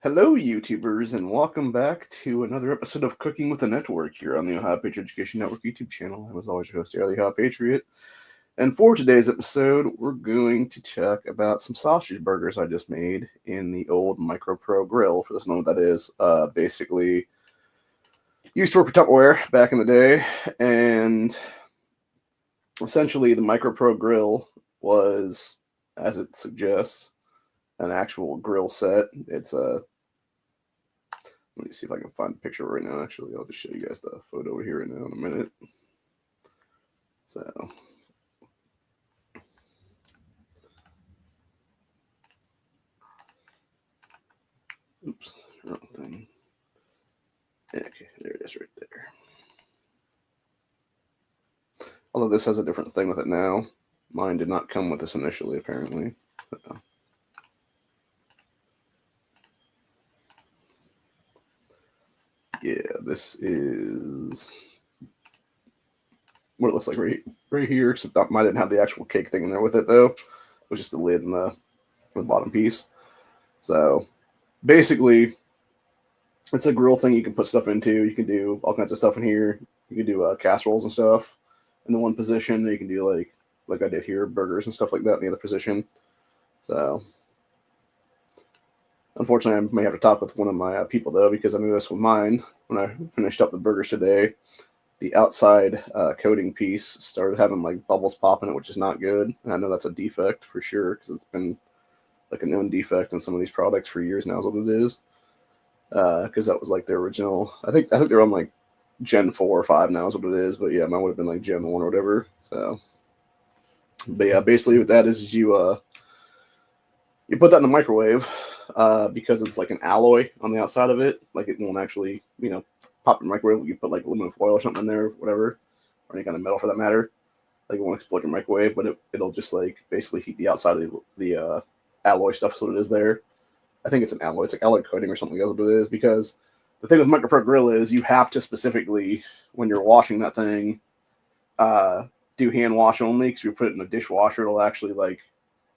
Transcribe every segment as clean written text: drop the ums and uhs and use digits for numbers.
Hello, YouTubers, and welcome back to another episode of Cooking with the Network here on the Ohio Patriot Education Network YouTube channel. I was always your host, the Ohio Patriot. And for today's episode, we're going to talk about some sausage burgers I just made in the old Micropro grill. For those who know what that is, basically used to work for Tupperware back in the day, and essentially the Micropro grill was, as it suggests, an actual grill set. It's a Let me see if I can find a picture right now. Actually, I'll just show you guys the photo over here right now in a minute. So, oops, wrong thing. Okay, there it is right there. Although this has a different thing with it now. Mine did not come with this initially, apparently. So. Yeah, this is what it looks like right here, except mine didn't have the actual cake thing in there with it, though. It was just the lid and the bottom piece. So, basically, it's a grill thing you can put stuff into. You can do all kinds of stuff in here. You can do casseroles and stuff in the one position. You can do like I did here, burgers and stuff like that in the other position. So, unfortunately, I may have to talk with one of my people, though, because I noticed with mine, when I finished up the burgers today, the outside coating piece started having like bubbles pop in it, which is not good. And I know that's a defect for sure, because it's been like a known defect in some of these products for years now is what it is. Because that was like the original. I think they're on like Gen 4 or 5 now is what it is. But yeah, mine would have been like Gen 1 or whatever. So, but yeah, basically what that is you put that in the microwave because it's like an alloy on the outside of it. Like it won't actually pop in the microwave. You put like aluminum foil or something in there, or whatever, or any kind of metal for that matter. Like it won't explode your microwave, but it'll just like basically heat the outside of the alloy stuff. So it is there. I think it's an alloy. It's like alloy coating or something. That's what it is. Because the thing with Micropro Grill is you have to specifically, when you're washing that thing, do hand wash only. Because if you put it in a dishwasher, it'll actually like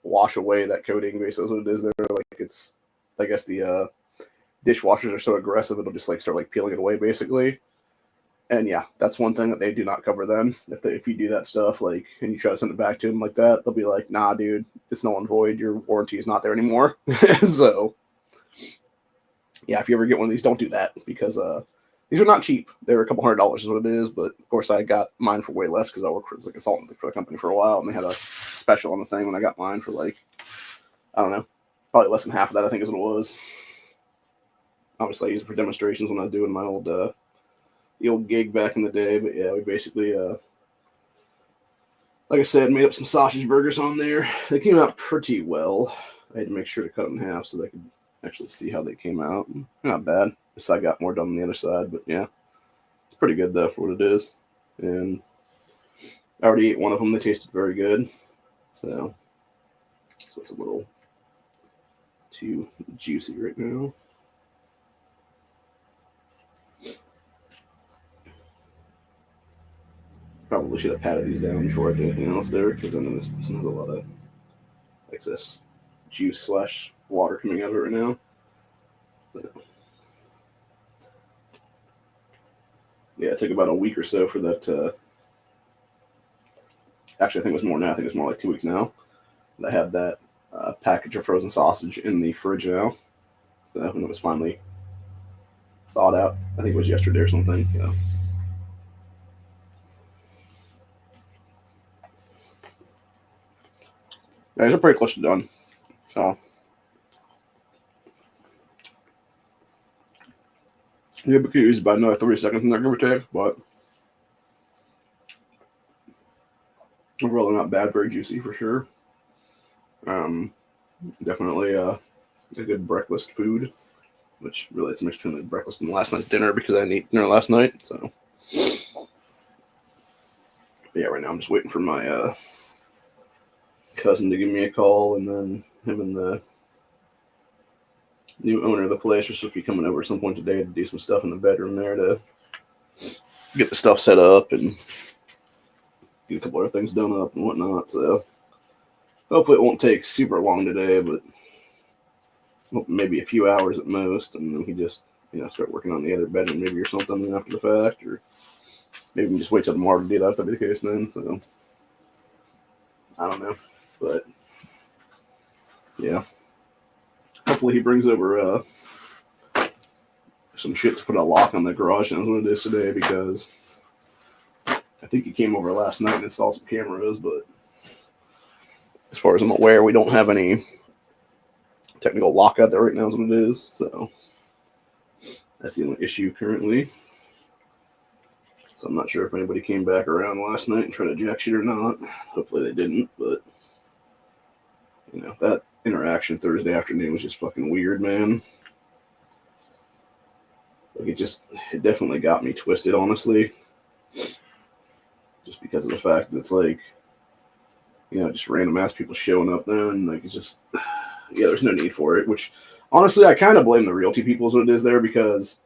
wash away that coating. Basically, that's what it is there. Like it's, I guess the dishwashers are so aggressive, it'll just like start like peeling it away, basically. And yeah, that's one thing that they do not cover then. If you do that stuff, like, and you try to send it back to them like that, they'll be like, nah, dude, it's null and void. Your warranty is not there anymore. So, yeah, if you ever get one of these, don't do that because these are not cheap. They're a couple $100 is what it is. But of course, I got mine for way less because I worked as a consultant for the company for a while, and they had a special on the thing when I got mine for like, I don't know, probably less than half of that, I think is what it was. Obviously, I used it for demonstrations when I was doing my the old gig back in the day. But yeah, we basically, like I said, made up some sausage burgers on there. They came out pretty well. I had to make sure to cut them in half so they could actually see how they came out. Not bad. This side got more done on the other side, but yeah, it's pretty good though for what it is. And I already ate one of them. They tasted very good. So it's a little too juicy right now. Probably should have patted these down before I did anything else there, because I know this one has a lot of excess juice / water coming out of it right now. So, yeah, it took about a week or so for that. Actually, I think it was more now. I think it's more like 2 weeks now. I had that package of frozen sausage in the fridge now. So when it was finally thawed out, I think it was yesterday or something. So. Yeah, they're pretty close to done. So. Yeah, we could use about another 30 seconds in there, give or take, but really not bad, very juicy for sure. Definitely a good breakfast food, which really it's a mix between the breakfast and last night's dinner because I didn't eat dinner last night. So, but yeah, right now I'm just waiting for my cousin to give me a call, and then him and the new owner of the place are supposed to be coming over at some point today to do some stuff in the bedroom there to get the stuff set up and get a couple other things done up and whatnot. So hopefully it won't take super long today, but well, maybe a few hours at most, and then he just start working on the other bedroom maybe or something after the fact, or maybe we can just wait till tomorrow to do that if that'd be the case then. So I don't know, but yeah, hopefully he brings over some shit to put a lock on the garage. That's what it is today, because I think he came over last night and installed some cameras, but as far as I'm aware, we don't have any technical lock out there right now is what it is. So that's the only issue currently. So I'm not sure if anybody came back around last night and tried to jack shit or not. Hopefully they didn't, but that interaction Thursday afternoon was just fucking weird, man. Like it definitely got me twisted, honestly. Just because of the fact that it's like, just random ass people showing up then, and like it's just, yeah, there's no need for it. Which honestly, I kind of blame the realty people is what it is there, because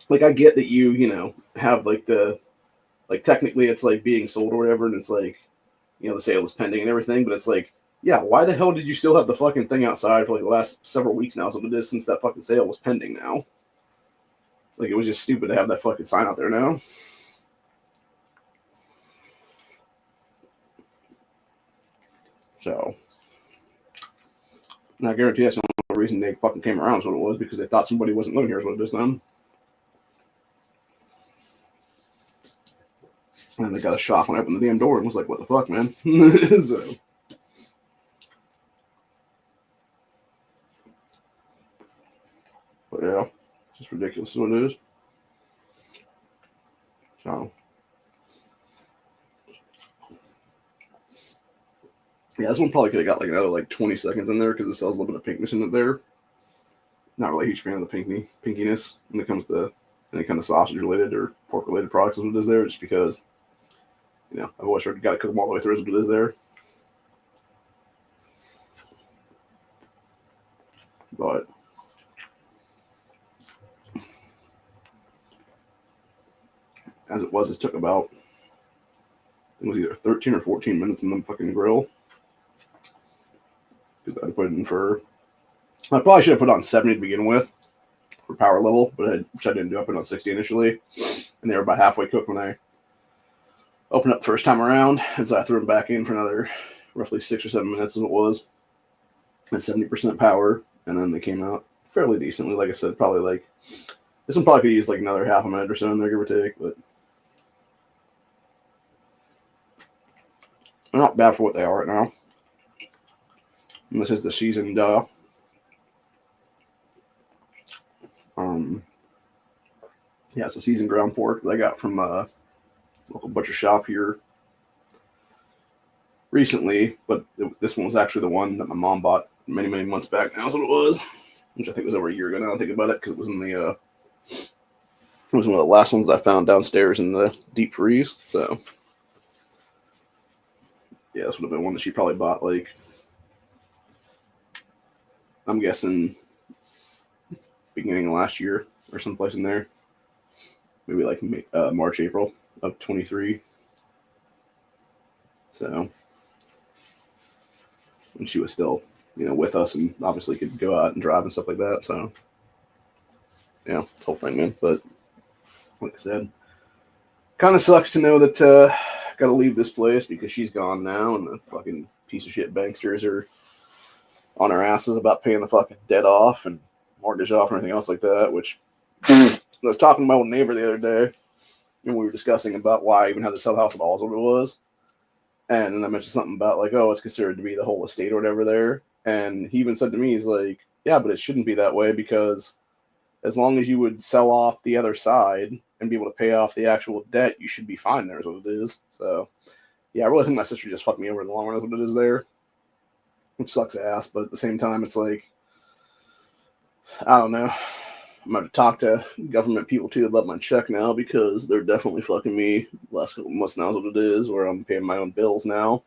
like I get that you have like technically it's like being sold or whatever, and it's like the sale is pending and everything, but it's like, yeah, why the hell did you still have the fucking thing outside for like the last several weeks now? So it is since that fucking sale was pending now. Like it was just stupid to have that fucking sign out there now. So I guarantee that's the only reason they fucking came around is what it was, because they thought somebody wasn't living here is what it is then. And they got a shock when I opened the damn door and was like, what the fuck, man? So, but yeah, it's just ridiculous is what it is. So yeah, this one probably could have got like another like 20 seconds in there, because it sells a little bit of pinkness in it there. Not really a huge fan of the pinkiness when it comes to any kind of sausage related or pork related products is what it is there, just because I've always heard you got to cook them all the way through is what it is there. But as it was, it took about, it was either 13 or 14 minutes in the fucking grill, because I put it in for, I probably should have put it on 70 to begin with for power level, which I didn't do. I put it on 60 initially, and they were about halfway cooked when I opened up the first time around, and so I threw them back in for another roughly 6 or 7 minutes as it was at 70% power, and then they came out fairly decently. Like I said, probably like, this one probably could use like another half a minute or so in there, give or take, but they're not bad for what they are right now. And this is the seasoned yeah, it's a seasoned ground pork that I got from a local butcher shop here recently, but this one was actually the one that my mom bought many months back now. That's what it was, which I think was over a year ago now. I think about it, because it was in the it was one of the last ones that I found downstairs in the deep freeze. So yeah, this would have been one that she probably bought, like, I'm guessing beginning of last year or someplace in there, maybe like March, April of 23. So when she was still with us and obviously could go out and drive and stuff like that. So yeah, it's the whole thing, man. But like I said, kind of sucks to know that got to leave this place because she's gone now, and the fucking piece of shit banksters are on our asses about paying the fucking debt off and mortgage off and everything else like that. Which I was talking to my old neighbor the other day, and we were discussing about why I even had to sell the house at all is what it was. And then I mentioned something about like, oh, it's considered to be the whole estate or whatever there. And he even said to me, he's like, yeah, but it shouldn't be that way, because as long as you would sell off the other side and be able to pay off the actual debt, you should be fine there is what it is. So yeah, I really think my sister just fucked me over in the long run is what it is there. Which sucks ass, but at the same time, it's like, I don't know. I'm going to talk to government people too about my check now, because they're definitely fucking me last couple months now is what it is, where I'm paying my own bills now,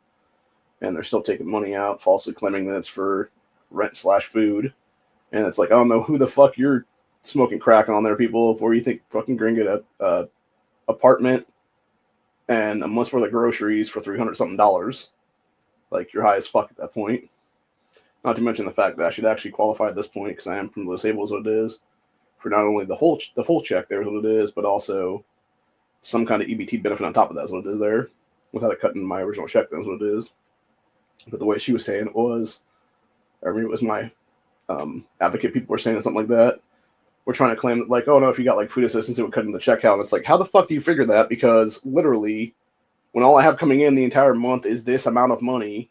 and they're still taking money out, falsely claiming that it's for rent/food. And it's like, I don't know who the fuck you're smoking crack on there, people, before you think fucking going to get a apartment and a month's worth of groceries for $300 something. Like, you're high as fuck at that point. Not to mention the fact that I should actually qualify at this point because I am criminally disabled, is what it is. For not only the full check, there is what it is, but also some kind of EBT benefit on top of that is what it is there, without it cutting my original check. That's what it is. But the way she was saying it was, I mean, it was my advocate people were saying something like that. We're trying to claim that, like, oh no, if you got like food assistance, it would cut in the check out. And it's like, how the fuck do you figure that? Because literally, when all I have coming in the entire month is this amount of money,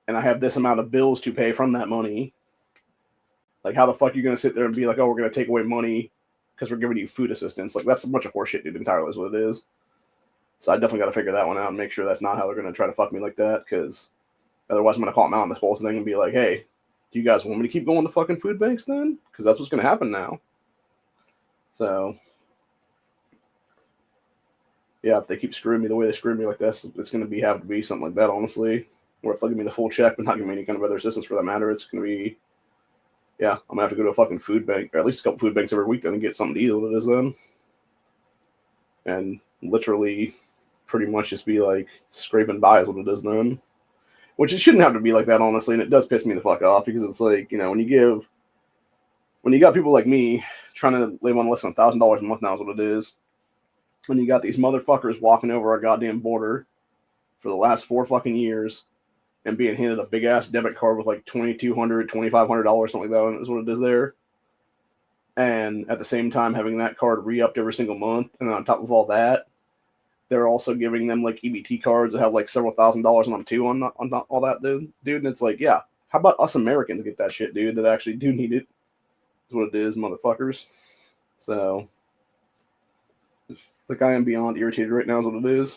and I have this amount of bills to pay from that money, like, how the fuck are you going to sit there and be like, oh, we're going to take away money because we're giving you food assistance? Like, that's a bunch of horseshit, dude, entirely is what it is. So I definitely got to figure that one out and make sure that's not how they're going to try to fuck me like that, because otherwise I'm going to call them out on this whole thing and be like, hey, do you guys want me to keep going to fucking food banks then? Because that's what's going to happen now. So, yeah, if they keep screwing me the way they screwed me like this, it's going to have to be something like that, honestly. Or if they'll give me the full check but not give me any kind of other assistance for that matter, it's going to be, yeah, I'm going to have to go to a fucking food bank, or at least a couple food banks every week then and get something to eat, what it is then. And literally pretty much just be like scraping by is what it is then. Which it shouldn't have to be like that, honestly, and it does piss me the fuck off because it's like, you know, when you got people like me trying to live on less than $1,000 a month now is what it is, when you got these motherfuckers walking over our goddamn border for the last 4 fucking years and being handed a big ass debit card with like $2,200, $2,500, something like that is what it is there, and at the same time having that card re-upped every single month, and then on top of all that, they're also giving them like EBT cards that have like several $1,000s on them too on all that, dude. And it's like, yeah, how about us Americans get that shit, dude, that actually do need it? Is what it is, motherfuckers. So, like, I am beyond irritated right now is what it is.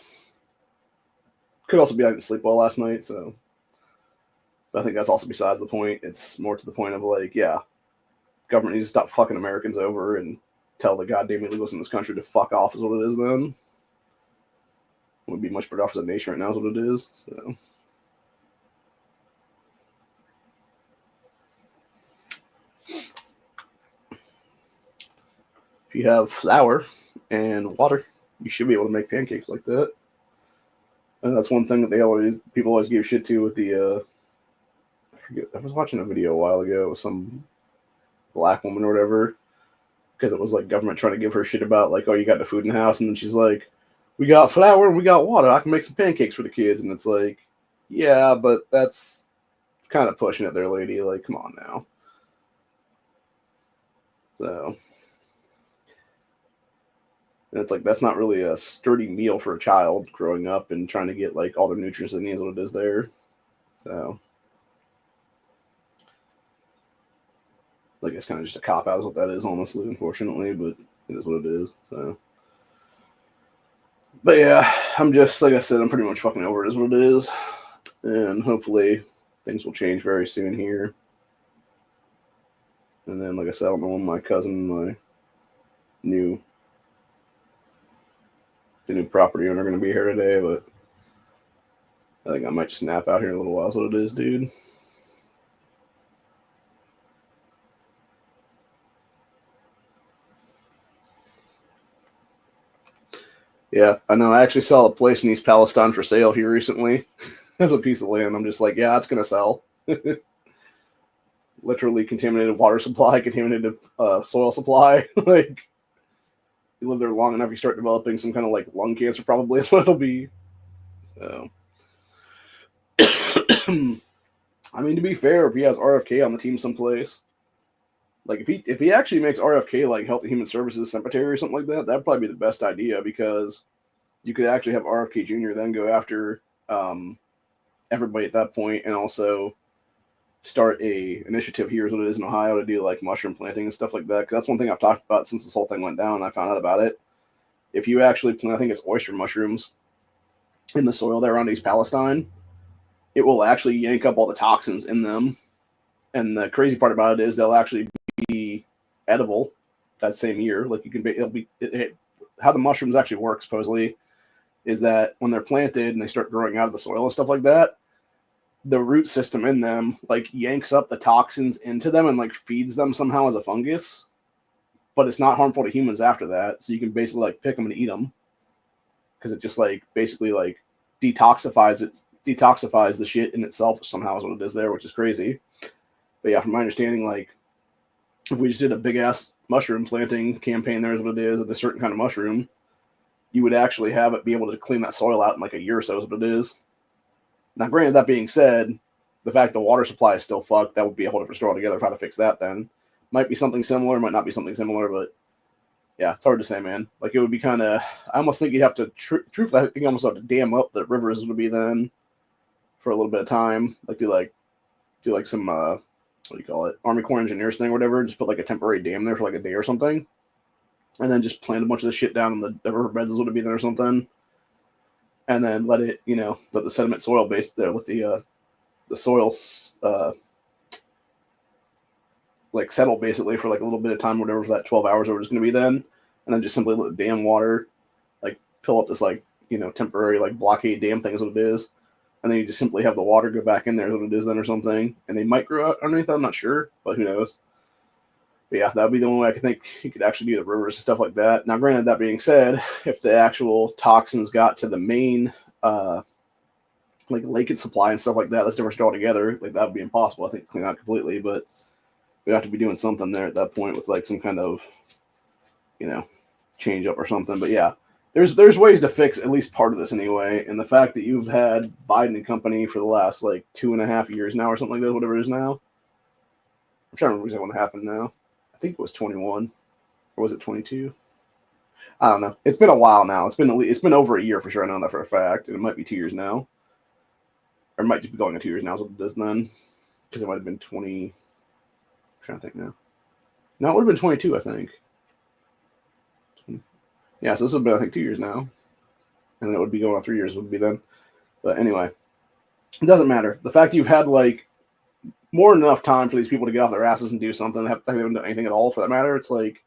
Could also be I didn't sleep well last night, so. But I think that's also besides the point. It's more to the point of like, yeah, government needs to stop fucking Americans over and tell the goddamn illegals in this country to fuck off is what it is then. Would be much better off as a nation right now is what it is. So, if you have flour and water, you should be able to make pancakes like that. And that's one thing that people always give shit to with the I was watching a video a while ago with some black woman or whatever, because it was like government trying to give her shit about like, oh, you got the food in the house, and then she's like, we got flour and we got water, I can make some pancakes for the kids. And it's like, yeah, but that's kind of pushing it there, lady. Like, come on now. So, and it's like, that's not really a sturdy meal for a child growing up and trying to get like all the nutrients they need is what it is there. So, like, it's kind of just a cop out is what that is, honestly, unfortunately, but it is what it is. So, but yeah, I'm just, like I said, I'm pretty much fucking over it is what it is. And hopefully things will change very soon here. And then, like I said, I don't know when my cousin, the new property owner, are going to be here today, but I think I might just nap out here in a little while. That's what it is, dude. Yeah, I know. I actually saw a place in East Palestine for sale here recently. As a piece of land. I'm just like, yeah, it's going to sell. Literally contaminated water supply, contaminated soil supply. Like, you live there long enough, you start developing some kind of like lung cancer, probably is what it'll be. So, I mean, to be fair, if he has RFK on the team someplace, like if he actually makes RFK like Health and Human Services Secretary or something like that, that'd probably be the best idea, because you could actually have RFK Jr. then go after everybody at that point, and also start a initiative here, is what it is in Ohio, to do like mushroom planting and stuff like that. Because that's one thing I've talked about since this whole thing went down. I found out about it. If you actually plant, I think it's oyster mushrooms in the soil there around East Palestine, it will actually yank up all the toxins in them. And the crazy part about it is they'll actually be edible that same year. Like, you can how the mushrooms actually work, supposedly, is that when they're planted and they start growing out of the soil and stuff like that, the root system in them like yanks up the toxins into them and like feeds them somehow as a fungus, but it's not harmful to humans after that. So you can basically like pick them and eat them, because it just like basically like detoxifies it detoxifies the shit in itself somehow is what it is there, which is crazy. But yeah, from my understanding, like if we just did a big ass mushroom planting campaign, there's what it is of a certain kind of mushroom, you would actually have it be able to clean that soil out in like a year or so is what it is. Now, granted, that being said, the fact the water supply is still fucked, that would be a whole different story altogether. How to fix that then? Might be something similar, might not be something similar, but yeah, it's hard to say, man. Like it would be kind of. I almost think you'd have to. Truthfully, I think you almost have to dam up the rivers would be then for a little bit of time. Like do like some what do you call it? Army Corps engineers thing or whatever. Just put like a temporary dam there for like a day or something, and then just plant a bunch of the shit down in the riverbeds is what it'd be there or something, and then let it let the sediment soil base there let the soils like settle basically for like a little bit of time, whatever for that 12 hours or it's going to be then, and then just simply let the dam water like fill up this like temporary like blockade dam thing is what it is, and then you just simply have the water go back in there is what it is then or something, and they might grow out underneath that, I'm not sure, but who knows. But yeah, that would be the only way I could think you could actually do the rivers and stuff like that. Now, granted, that being said, if the actual toxins got to the main like lake and supply and stuff like that, that's different story altogether. Like that would be impossible, I think, to clean out completely, but we have to be doing something there at that point with like some kind of change up or something. But yeah, there's ways to fix at least part of this anyway. And the fact that you've had Biden and company for the last like 2.5 years now or something like that, whatever it is now. I'm trying to remember exactly what happened now. I think it was 21 or was it 22? I don't know. It's been a while now. It's been over a year for sure. I know that for a fact. And it might be 2 years now. Or it might just be going on 2 years now is what it is then. Because it might have been 20. I'm trying to think now. No, it would have been 22, I think. Yeah, so this would have been, I think, 2 years now. And then it would be going on 3 years would be then. But anyway, it doesn't matter. The fact you've had, like, more than enough time for these people to get off their asses and do something, they haven't done anything at all for that matter, it's like,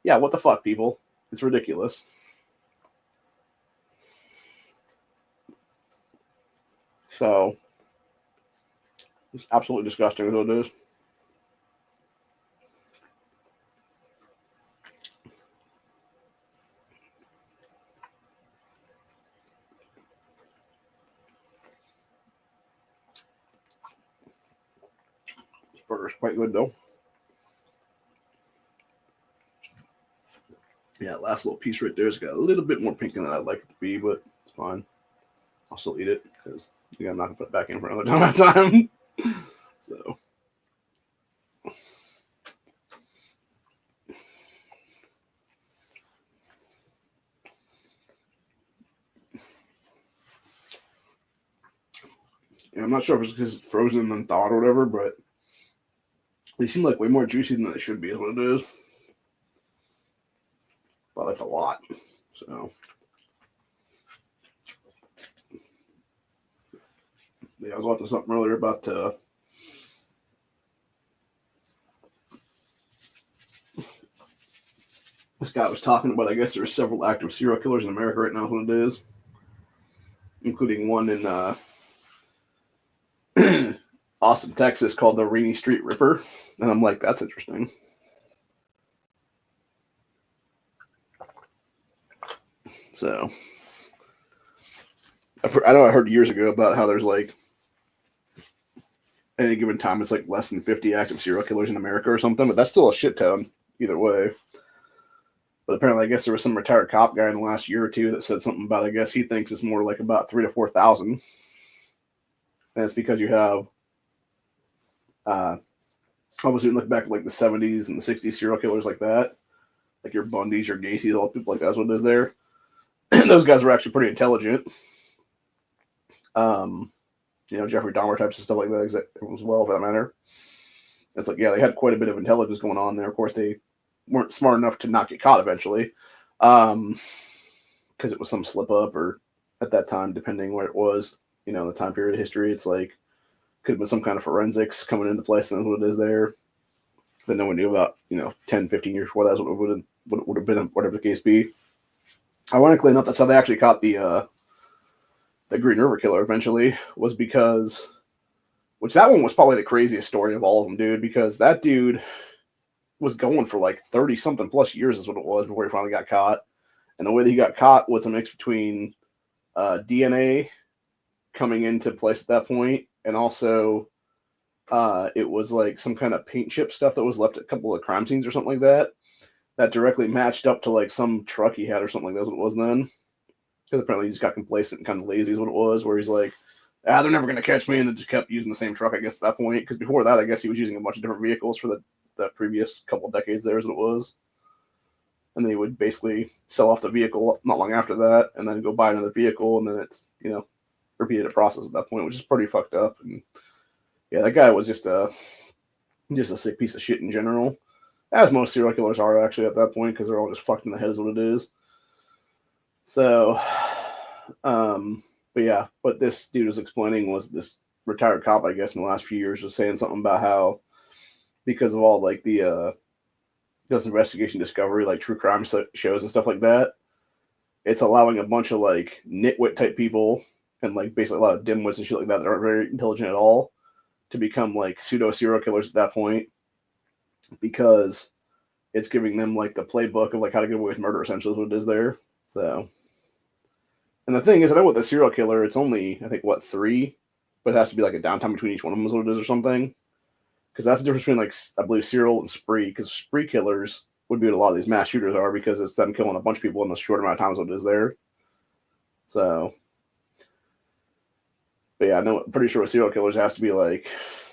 yeah, what the fuck, people? It's ridiculous. So, it's absolutely disgusting is what it is. This burger's quite good, though. Yeah, last little piece right there's got a little bit more pink than I'd like it to be, but it's fine. I'll still eat it because I'm not gonna put it back in for another time. So, yeah, I'm not sure if it's because it's frozen than thawed or whatever, but they seem like way more juicy than they should be. Is what it is. But like a lot. So. Yeah, I was watching something earlier about this guy was talking about, I guess there's several active serial killers in America right now, is what it is. Including one in Austin, Texas called the Rainy Street Ripper. And I'm like, that's interesting. So, I know I heard years ago about how there's like, at any given time, it's like less than 50 active serial killers in America or something, but that's still a shit ton either way. But apparently, I guess there was some retired cop guy in the last year or two that said something about, I guess he thinks it's more like about 3,000 to 4,000. And it's because you have, obviously, look back at like the 70s and the 60s serial killers like that, like your Bundys, your Gacy's, all people like that's what it is there. And those guys were actually pretty intelligent. Jeffrey Dahmer types of stuff like that as well, for that matter. It's like, yeah, they had quite a bit of intelligence going on there. Of course, they weren't smart enough to not get caught eventually, because it was some slip up, or at that time, depending where it was, the time period of history, it's like could have been some kind of forensics coming into place, and that's what it is there. That no one knew about, 10, 15 years before that's what it would have been, whatever the case be. Ironically enough, that's how they actually caught the Green River Killer eventually, was because, which that one was probably the craziest story of all of them, dude, because that dude was going for like 30 something plus years is what it was before he finally got caught. And the way that he got caught was a mix between DNA coming into place at that point, and also it was like some kind of paint chip stuff that was left at a couple of crime scenes or something like that, that directly matched up to like some truck he had or something like that. That's what it was then. Because apparently he just got complacent and kind of lazy is what it was, where he's like, they're never going to catch me, and then just kept using the same truck, I guess, at that point. Because before that, I guess he was using a bunch of different vehicles for the previous couple of decades there is what it was. And they would basically sell off the vehicle not long after that, and then go buy another vehicle, and then it's, repeated a process at that point, which is pretty fucked up. And yeah, that guy was just a sick piece of shit in general, as most serial killers are actually at that point, because they're all just fucked in the head is what it is. So, but yeah, what this dude was explaining was this retired cop, I guess, in the last few years was saying something about how, because of all like those investigation discovery, like true crime shows and stuff like that, it's allowing a bunch of like nitwit type people and like basically a lot of dimwits and shit like that aren't very intelligent at all to become like pseudo serial killers at that point, because it's giving them like the playbook of like how to get away with murder, essentially is what it is there. So, and the thing is, I know with the serial killer, it's only, I think, 3, but it has to be like a downtime between each one of them is what it is or something. Because that's the difference between, like, I believe, serial and spree. Because spree killers would be what a lot of these mass shooters are, because it's them killing a bunch of people in a short amount of time is what it is there. So, but yeah, I'm pretty sure with serial killers, it has to be like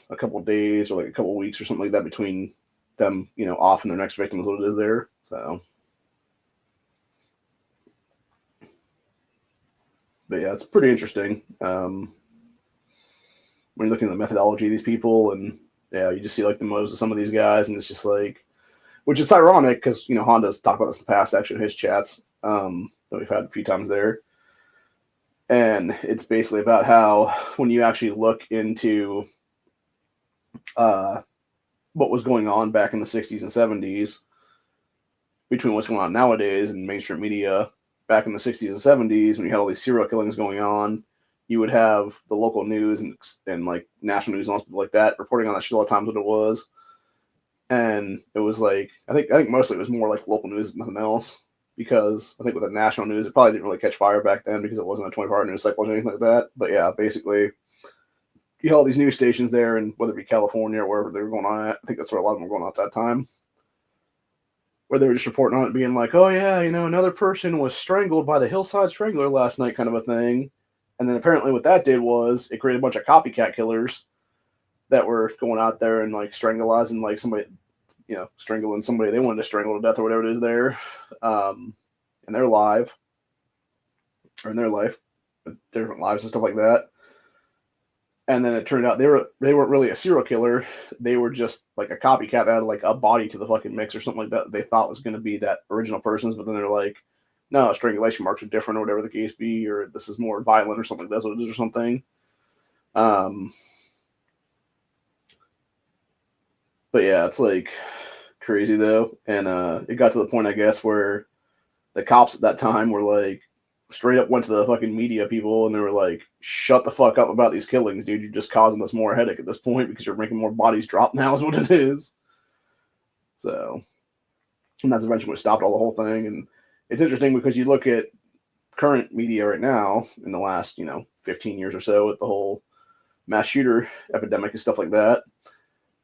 a couple days or like a couple weeks or something like that between them, off and their next victim is what it is there. So, but yeah, it's pretty interesting. When you're looking at the methodology of these people, and yeah, you just see like the motives of some of these guys, and it's just like, which is ironic because Honda's talked about this in the past, actually, in his chats that we've had a few times there, and it's basically about how when you actually look into what was going on back in the 60s and 70s between what's going on nowadays in mainstream media, back in the 60s and 70s when you had all these serial killings going on, you would have the local news and like national news and all stuff like that reporting on that shit all the times what it was. And it was like, I think mostly it was more like local news than nothing else, because I think with the national news, it probably didn't really catch fire back then because it wasn't a 24-hour news cycle or anything like that. But yeah, basically, you had all these news stations there, and whether it be California or wherever they were going on at, I think that's where a lot of them were going on at that time, where they were just reporting on it being like, oh yeah, another person was strangled by the Hillside Strangler last night kind of a thing. And then apparently what that did was it created a bunch of copycat killers that were going out there and like strangling like somebody, strangling somebody they wanted to strangle to death or whatever it is there, in their life, or in their life, different lives and stuff like that. And then it turned out they weren't really a serial killer. They were just like a copycat that had like a body to the fucking mix or something like that they thought was going to be that original person's. But then they're like, no, strangulation marks are different or whatever the case be, or this is more violent or something. That's what it is or something. But yeah, it's like crazy though. And it got to the point, I guess, where the cops at that time were like, straight up went to the fucking media people and they were like, shut the fuck up about these killings, dude. You're just causing us more headache at this point because you're making more bodies drop now is what it is. So, and that's eventually what stopped all the whole thing. And it's interesting because you look at current media right now in the last, 15 years or so with the whole mass shooter epidemic and stuff like that.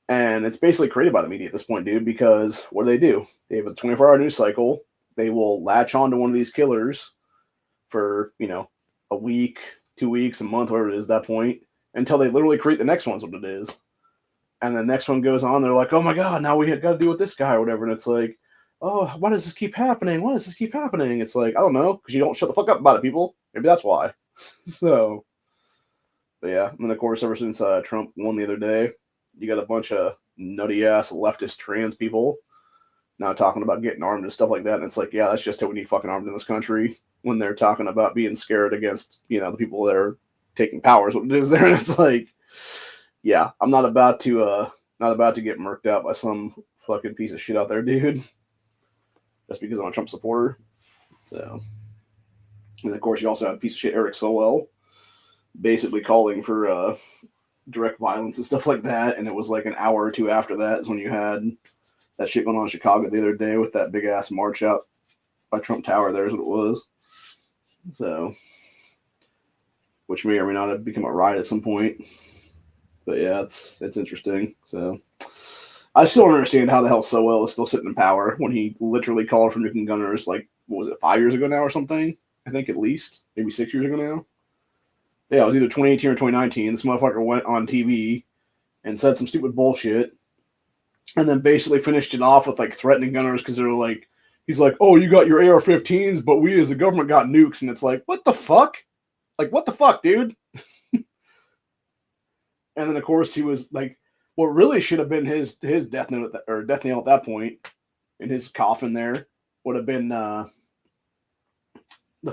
And it's basically created by the media at this point, dude, because what do? They have a 24-hour news cycle. They will latch on to one of these killers for, a week, 2 weeks, a month, whatever it is at that point, until they literally create the next one's what it is. And the next one goes on, they're like, oh my God, now we got to deal with this guy or whatever. And it's like, oh, why does this keep happening? Why does this keep happening? It's like, I don't know, because you don't shut the fuck up about it, people. Maybe that's why. So, but yeah. And then, of course, ever since Trump won the other day, you got a bunch of nutty-ass leftist trans people now talking about getting armed and stuff like that. And it's like, yeah, that's just how we need fucking armed in this country, when they're talking about being scared against, the people that are taking power is what it is there. And it's like, yeah, I'm not about to get murked out by some fucking piece of shit out there, dude, just because I'm a Trump supporter. So, and of course, you also have a piece of shit Eric Swalwell basically calling for direct violence and stuff like that. And it was like an hour or two after that is when you had that shit going on in Chicago the other day with that big ass march out by Trump Tower. There's what it was. So, which may or may not have become a riot at some point. But yeah, it's interesting. So I still don't understand how the hell Sowell is still sitting in power when he literally called for nuking gunners like, what was it, 5 years ago now or something? I think at least, maybe 6 years ago now. Yeah, it was either 2018 or 2019. This motherfucker went on TV and said some stupid bullshit, and then basically finished it off with like threatening gunners because they're like, he's like, oh, you got your AR-15s, but we as the government got nukes, and it's like, what the fuck? Like, what the fuck, dude? And then of course he was like, what really should have been his death note or death nail at that point in his coffin there would have been the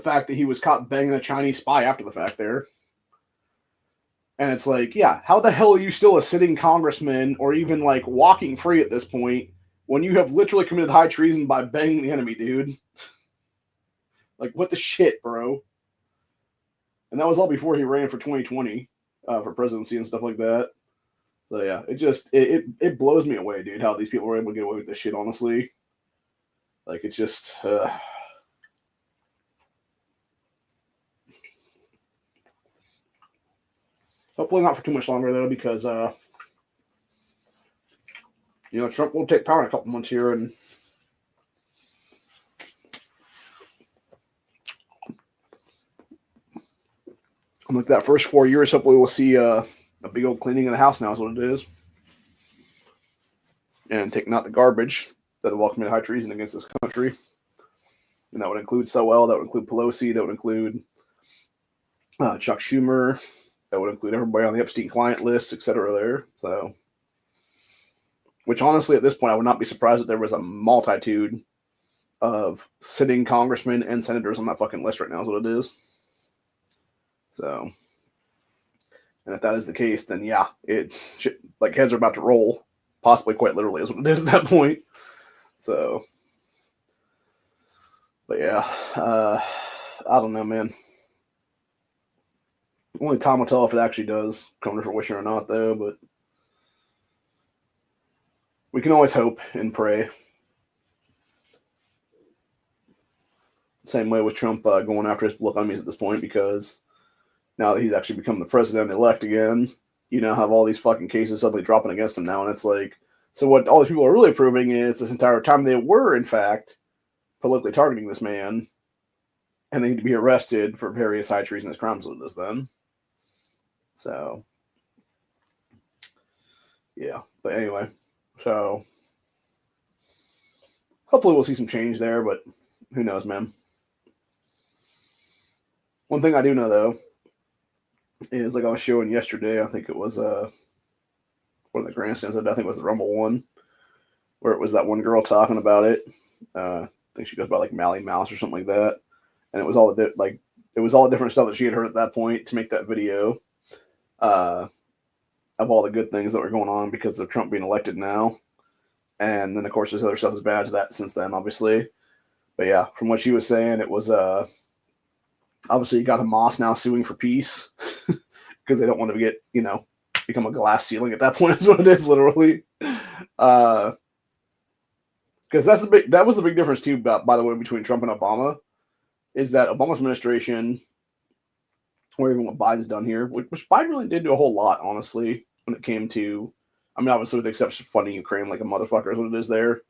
fact that he was caught banging a Chinese spy after the fact there. And it's like, yeah, how the hell are you still a sitting congressman or even like walking free at this point when you have literally committed high treason by banging the enemy, dude? Like, what the shit, bro? And that was all before he ran for 2020 for presidency and stuff like that. So yeah, it blows me away, dude, how these people were able to get away with this shit, honestly. Like, it's just hopefully not for too much longer, though, because Trump will take power in a couple months here, and like that first 4 years, hopefully we'll see a big old cleaning of the house now is what it is. And taking out the garbage that have all committed high treason against this country. And that would include Sowell, that would include Pelosi, that would include Chuck Schumer, that would include everybody on the Epstein client list, etc. there. So, which honestly, at this point, I would not be surprised if there was a multitude of sitting congressmen and senators on that fucking list right now is what it is. So, and if that is the case, then yeah, like heads are about to roll, possibly quite literally is what it is at that point. So, but yeah, I don't know, man. Only time will tell if it actually does come to fruition or not, though, but we can always hope and pray. Same way with Trump going after his political enemies at this point, because now that he's actually become the president-elect again, you now have all these fucking cases suddenly dropping against him now, and it's like, so what all these people are really proving is this entire time they were, in fact, politically targeting this man, and they need to be arrested for various high treasonous crimes with this then. So, yeah. But anyway, so hopefully we'll see some change there, but who knows, man. One thing I do know, though, is like I was showing yesterday, I think it was one of the grandstands, I think it was the Rumble one, where it was that one girl talking about it. I think she goes by like Mally Mouse or something like that. And it was all the different stuff that she had heard at that point to make that video of all the good things that were going on because of Trump being elected now. And then, of course, there's other stuff that's bad to that since then, obviously. But yeah, from what she was saying, it was obviously you got Hamas now suing for peace because they don't want to get, become a glass ceiling at that point is what it is, literally. Because that was the big difference, too, by the way, between Trump and Obama, is that Obama's administration, or even what Biden's done here, which Biden really did do a whole lot, honestly, when it came to, obviously with the exception of funding Ukraine like a motherfucker is what it is there.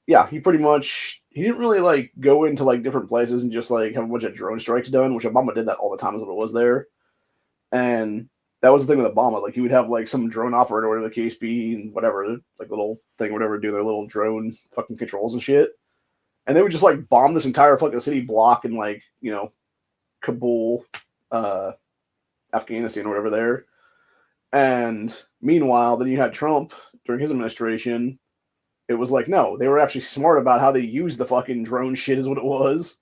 Yeah, he didn't really like go into like different places and just like have a bunch of drone strikes done, which Obama did that all the time is what it was there. And that was the thing with Obama. Like he would have like some drone operator, whatever the case be, and whatever, like little thing, whatever, do their little drone fucking controls and shit. And they would just like bomb this entire fucking city block in like, Kabul, Afghanistan or whatever there. And meanwhile, then you had Trump during his administration. It was like, no, they were actually smart about how they used the fucking drone shit is what it was.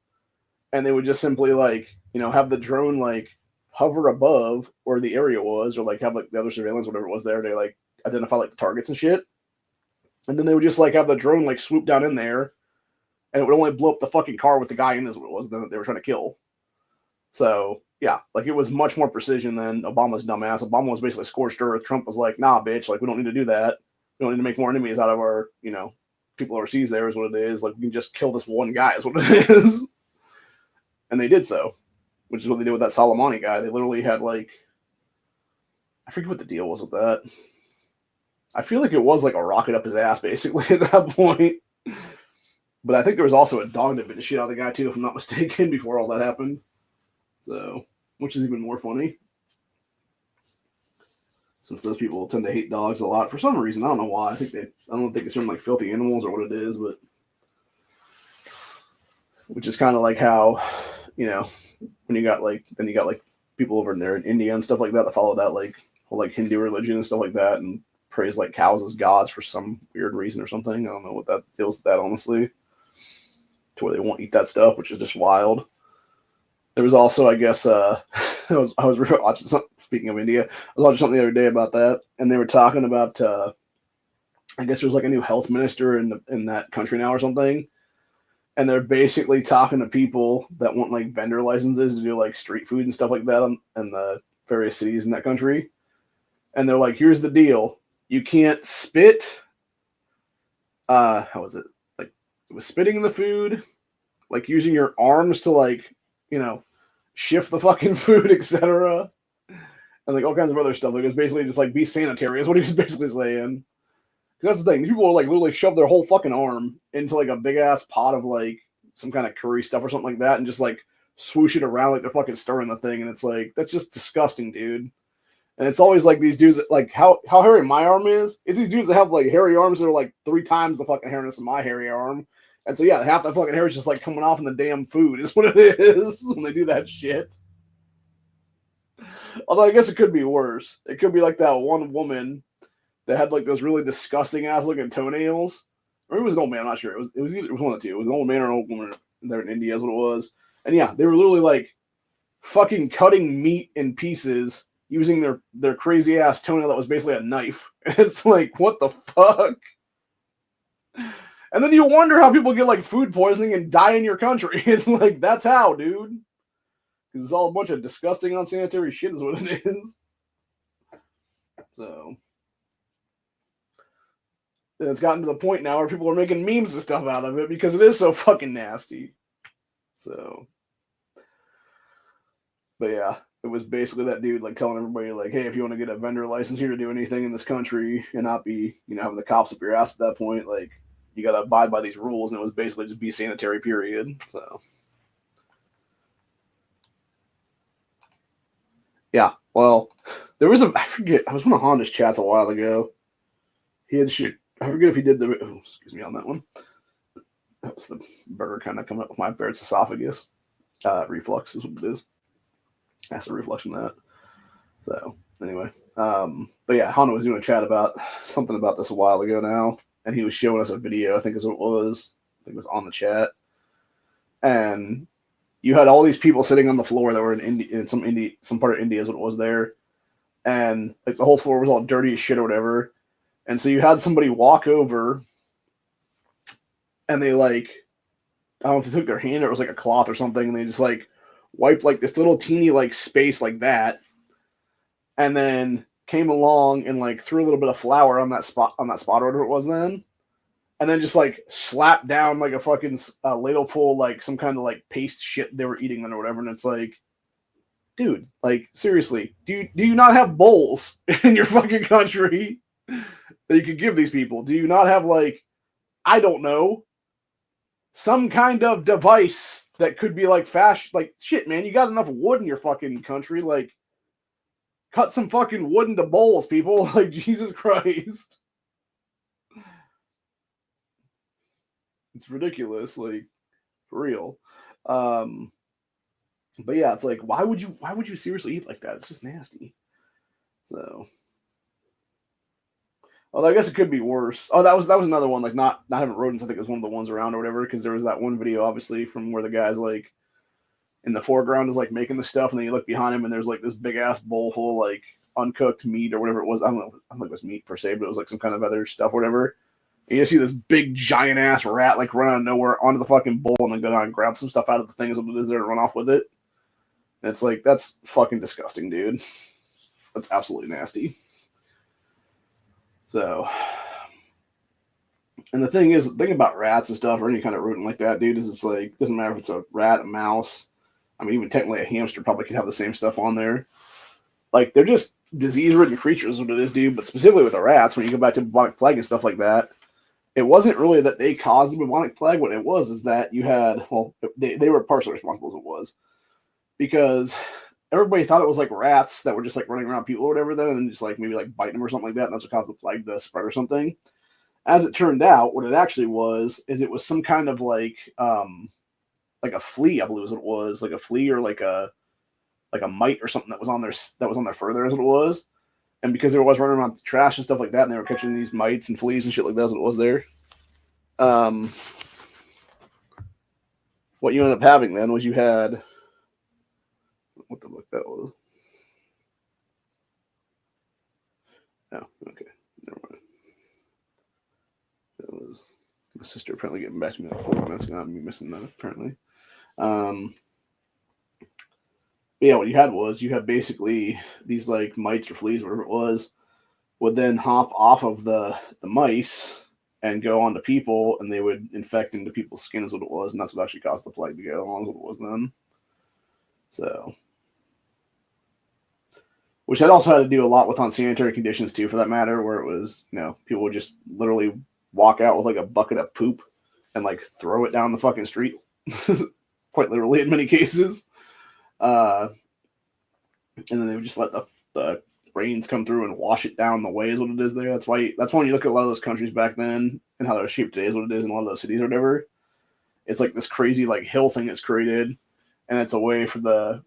And they would just simply like, have the drone like hover above where the area was, or like have like the other surveillance, whatever it was there, to like identify like the targets and shit. And then they would just like have the drone like swoop down in there, and it would only blow up the fucking car with the guy in is what it was that they were trying to kill. So yeah, like it was much more precision than Obama's dumbass. Obama was basically scorched earth. Trump was like, nah, bitch, like we don't need to do that. We don't need to make more enemies out of our, people overseas there is what it is. Like we can just kill this one guy is what it is. And they did so. which is what they did with that Soleimani guy. They literally had like, I forget what the deal was with that. I feel like it was like a rocket up his ass basically at that point. But I think there was also a dog that bit the shit out of the guy too, if I'm not mistaken, before all that happened. So, which is even more funny. Since those people tend to hate dogs a lot for some reason. I don't know why. I don't think it's from like filthy animals or what it is, but which is kind of like how, you know, when you got like people over there in India and stuff like that follow that like whole like Hindu religion and stuff like that and praise like cows as gods for some weird reason or something. I don't know what that deals with that honestly. To where they won't eat that stuff, which is just wild. There was also, I guess, I was watching something, speaking of India, I was watching something the other day about that, and they were talking about, I guess there's like a new health minister in that country now or something, and they're basically talking to people that want like vendor licenses to do like street food and stuff like that in the various cities in that country, and they're like, here's the deal, you can't spit, how was it? Like, it was spitting in the food, like using your arms to like, you know, shift the fucking food, etc. And like all kinds of other stuff. Like it's basically just like be sanitary is what he was basically saying. Because that's the thing. People will like literally shove their whole fucking arm into like a big ass pot of like some kind of curry stuff or something like that and just like swoosh it around like they're fucking stirring the thing. And it's like, that's just disgusting, dude. And it's always like these dudes that, like how hairy my arm is these dudes that have like hairy arms that are like 3 times the fucking hairiness of my hairy arm. And so, yeah, half that fucking hair is just like coming off in the damn food is what it is when they do that shit. Although I guess it could be worse. It could be like that one woman that had like those really disgusting ass looking toenails. Or it was an old man, I'm not sure. It was one of the two. It was an old man or an old woman there in India is what it was. And yeah, they were literally like fucking cutting meat in pieces using their crazy ass toenail that was basically a knife. It's like, what the fuck? And then you wonder how people get like food poisoning and die in your country. It's like, that's how, dude. Because it's all a bunch of disgusting, unsanitary shit is what it is. So, and it's gotten to the point now where people are making memes and stuff out of it because it is so fucking nasty. So, but yeah, it was basically that dude like telling everybody like, hey, if you want to get a vendor license here to do anything in this country and not be, you know, having the cops up your ass at that point, like, you got to abide by these rules, and it was basically just be sanitary, period. So, yeah. Well, there was I forget, I was one of Honda's chats a while ago. He had shit. I forget if he did excuse me on that one. That was the burger kind of coming up with my Barrett's esophagus. Reflux is what it is. Acid reflux from that. So, anyway. But yeah, Honda was doing a chat about something about this a while ago now. And he was showing us a video, I think is what it was. I think it was on the chat. And you had all these people sitting on the floor that were in some part of India is what it was there. And like the whole floor was all dirty as shit or whatever. And so you had somebody walk over and they like, I don't know if they took their hand or it was like a cloth or something, and they just like wiped like this little teeny like space like that. And then came along and like threw a little bit of flour on that spot or whatever it was then, and then just like slapped down like a fucking ladle full like some kind of like paste shit they were eating then or whatever. And it's like, dude, like seriously, do you not have bowls in your fucking country that you could give these people? Do you not have like, I don't know, some kind of device that could be like fast? Like shit, man, you got enough wood in your fucking country, like. Cut some fucking wood into bowls, people. Like, Jesus Christ. It's ridiculous, like, for real. But yeah, it's like, why would you seriously eat like that? It's just nasty. So, although I guess it could be worse. Oh, that was another one, like not having rodents. I think it was one of the ones around or whatever, because there was that one video, obviously, from where the guy's like in the foreground is like making the stuff, and then you look behind him and there's like this big ass bowl full of like uncooked meat or whatever it was. I don't know if it was meat per se, but it was like some kind of other stuff or whatever. And you just see this big giant ass rat like run out of nowhere onto the fucking bowl and then go down and grab some stuff out of the thing as it is there and run off with it. And it's like, that's fucking disgusting, dude. That's absolutely nasty. So, and the thing is, the thing about rats and stuff or any kind of rodent like that, dude, is it's like, doesn't matter if it's a rat, a mouse, I mean, even technically a hamster probably could have the same stuff on there. Like, they're just disease-ridden creatures, is what it is, dude. But specifically with the rats, when you go back to bubonic plague and stuff like that, it wasn't really that they caused the bubonic plague. What it was is that you had, well, they were partially responsible as it was, because everybody thought it was like rats that were just like running around people or whatever, then, and then just like maybe like biting them or something like that, and that's what caused the plague to spread or something. As it turned out, what it actually was is it was some kind of like a flea, I believe is what it was, like a flea or like a mite or something that was on their fur there, is what it was. And because they were always running around the trash and stuff like that, and they were catching these mites and fleas and shit like that, that's what it was there. What you ended up having then was you had, what the fuck that was? Oh, okay, never mind. That was my sister apparently getting back to me like 4 minutes ago. I'm missing that apparently. Yeah, what you had was you had basically these like mites or fleas, whatever it was, would then hop off of the mice and go onto people, and they would infect into people's skin, is what it was, and that's what actually caused the plague to go on, is what it was then. So, which had also had to do a lot with unsanitary conditions too, for that matter, where it was, you know, people would just literally walk out with like a bucket of poop and like throw it down the fucking street, quite literally in many cases. And then they would just let the rains come through and wash it down the way, is what it is there. That's why when you look at a lot of those countries back then and how they're shaped today, is what it is in a lot of those cities or whatever. It's like this crazy like hill thing that's created, and it's a way for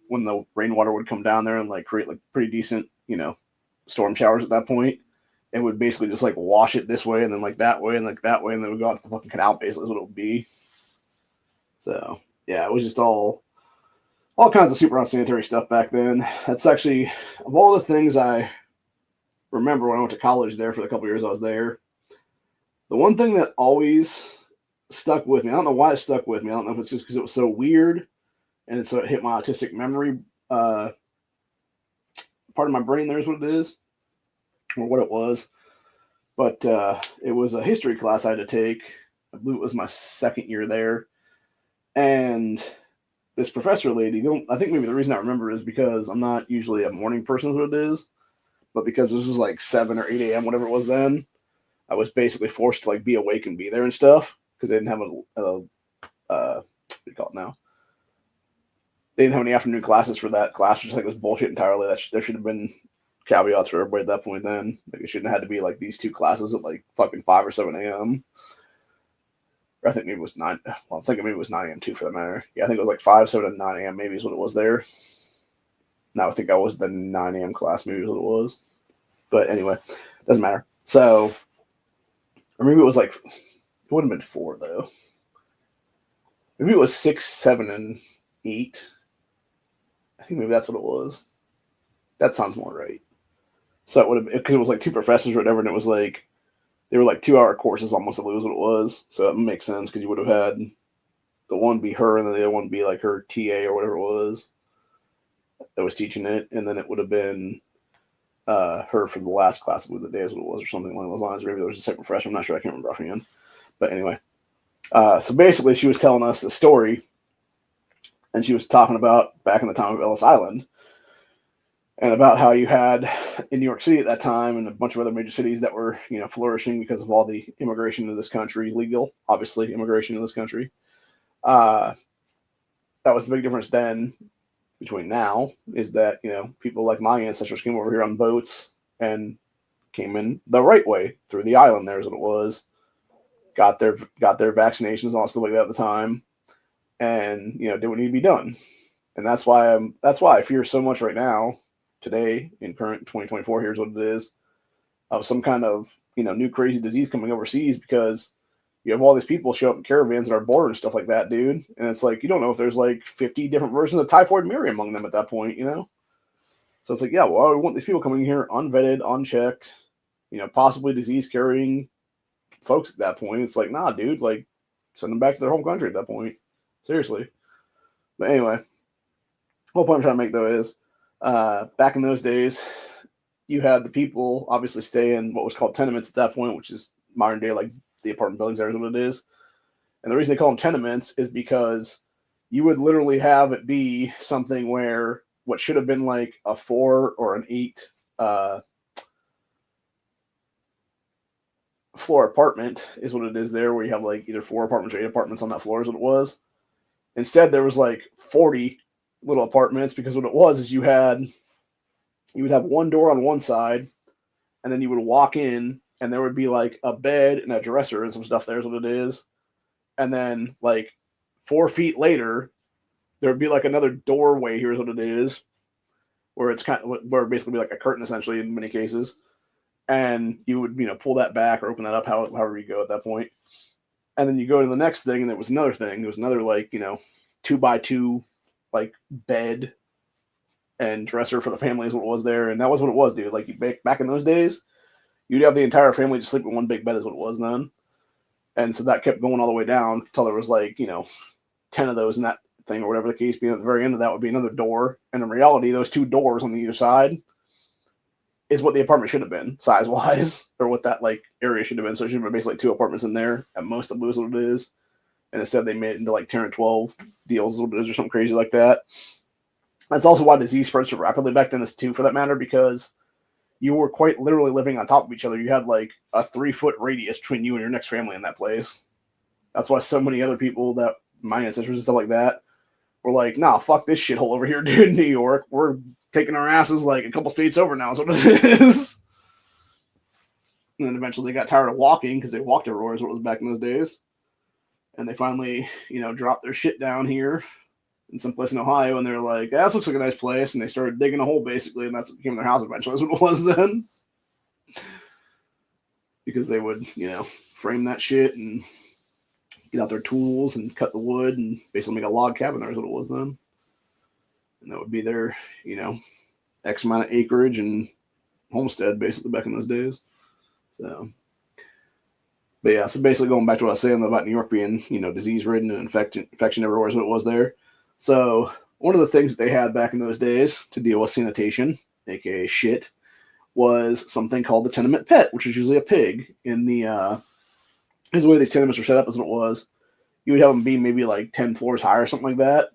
when the rainwater would come down there and like create like pretty decent, you know, storm showers at that point. It would basically just like wash it this way and then like that way and like that way, and then it would go out to the fucking canal, basically is what it would be. So yeah, it was just all kinds of super unsanitary stuff back then. That's actually, of all the things I remember when I went to college there for the couple years I was there, the one thing that always stuck with me, I don't know why it stuck with me. I don't know if it's just because it was so weird and so it hit my autistic memory part of my brain there, is what it is, or what it was. But it was a history class I had to take. I believe it was my second year there. And this professor lady, I think maybe the reason I remember is because I'm not usually a morning person, is what it is, but because this was like 7 or 8 a.m., whatever it was then, I was basically forced to like be awake and be there and stuff, because they didn't have what do you call it now? They didn't have any afternoon classes for that class, which I think was bullshit entirely. There should have been caveats for everybody at that point then. Like, it shouldn't have had to be like these 2 classes at like fucking 5 or 7 a.m. I think maybe it was 9. Well, I'm thinking maybe it was 9 a.m. too, for that matter. Yeah, I think it was like 5, 7, and 9 a.m. maybe is what it was there. Now I think I was the 9 a.m. class, maybe is what it was. But anyway, doesn't matter. So, or maybe it was like, it wouldn't have been 4 though. Maybe it was 6, 7, and 8. I think maybe that's what it was. That sounds more right. So it would have, because it was like 2 professors or whatever, and it was like, they were like 2-hour courses almost, I believe is what it was. So it makes sense, because you would have had the one be her and then the other one be like her TA or whatever it was that was teaching it. And then it would have been her for the last class of the day, is what it was, or something along those lines. Or maybe there was a separate professor. I'm not sure. I can't remember offhand. But anyway, so basically she was telling us the story, and she was talking about back in the time of Ellis Island, and about how you had in New York City at that time and a bunch of other major cities that were, you know, flourishing because of all the immigration into this country, legal, obviously, immigration in this country. That was the big difference then between now, is that, you know, people like my ancestors came over here on boats and came in the right way through the island. There's what it was. Got their vaccinations and all stuff like that at the time, and, you know, did what needed to be done. And that's why I fear so much right now, today in current 2024, here's what it is, of some kind of, you know, new crazy disease coming overseas, because you have all these people show up in caravans at our border and stuff like that, dude. And it's like, you don't know if there's like 50 different versions of typhoid Mary among them at that point, you know? So it's like, yeah, well, we want these people coming here unvetted, unchecked, you know, possibly disease carrying folks at that point. It's like, nah, dude, like, send them back to their home country at that point. Seriously. But anyway, the whole point I'm trying to make, though, is back in those days, you had the people obviously stay in what was called tenements at that point, which is modern day, like the apartment buildings, there is what it is. And the reason they call them tenements is because you would literally have it be something where what should have been like a 4 or an 8 floor apartment is what it is there, where you have like either 4 apartments or 8 apartments on that floor is what it was. Instead, there was like 40 little apartments, because what it was is you would have one door on one side, and then you would walk in, and there would be like a bed and a dresser and some stuff there is what it is. And then like 4 feet later, there would be like another doorway. Here's what it is, where it's kind of where basically be like a curtain essentially in many cases, and you would pull that back or open that up however you go at that point, and then you go to the next thing, and there was another thing. There was another like 2x2 like bed and dresser for the family is what it was there, and that was what it was, dude. Like back in those days, you'd have the entire family just sleep in one big bed is what it was then, and so that kept going all the way down until there was like 10 of those in that thing or whatever the case be. At the very end of that would be another door, and in reality, those 2 doors on the either side is what the apartment should have been size wise, or what that like area should have been. So it should have been basically 2 apartments in there at most, I believe is what it is. And instead they made it into like 10 or 12 deals or something crazy like that. That's also why disease spread so rapidly back then, too, for that matter, because you were quite literally living on top of each other. You had like a 3-foot radius between you and your next family in that place. That's why so many other people, that my ancestors and stuff like that, were like, nah, fuck this shithole over here, dude, in New York. We're taking our asses like a couple states over now is what it is. And then eventually they got tired of walking, because they walked everywhere is what it was back in those days. And they finally, dropped their shit down here in some place in Ohio, and they're like, this looks like a nice place, and they started digging a hole, basically, and that's what became their house eventually. That's what it was then. Because they would, frame that shit and get out their tools and cut the wood and basically make a log cabin. That's what it was then. And that would be their, X amount of acreage and homestead, basically, back in those days. So... But yeah, so basically going back to what I was saying about New York being, disease-ridden and infection everywhere is what it was there. So one of the things that they had back in those days to deal with sanitation, aka shit, was something called the tenement pet, which was usually a pig. In the here's the way these tenements were set up is what it was. You would have them be maybe like 10 floors high or something like that.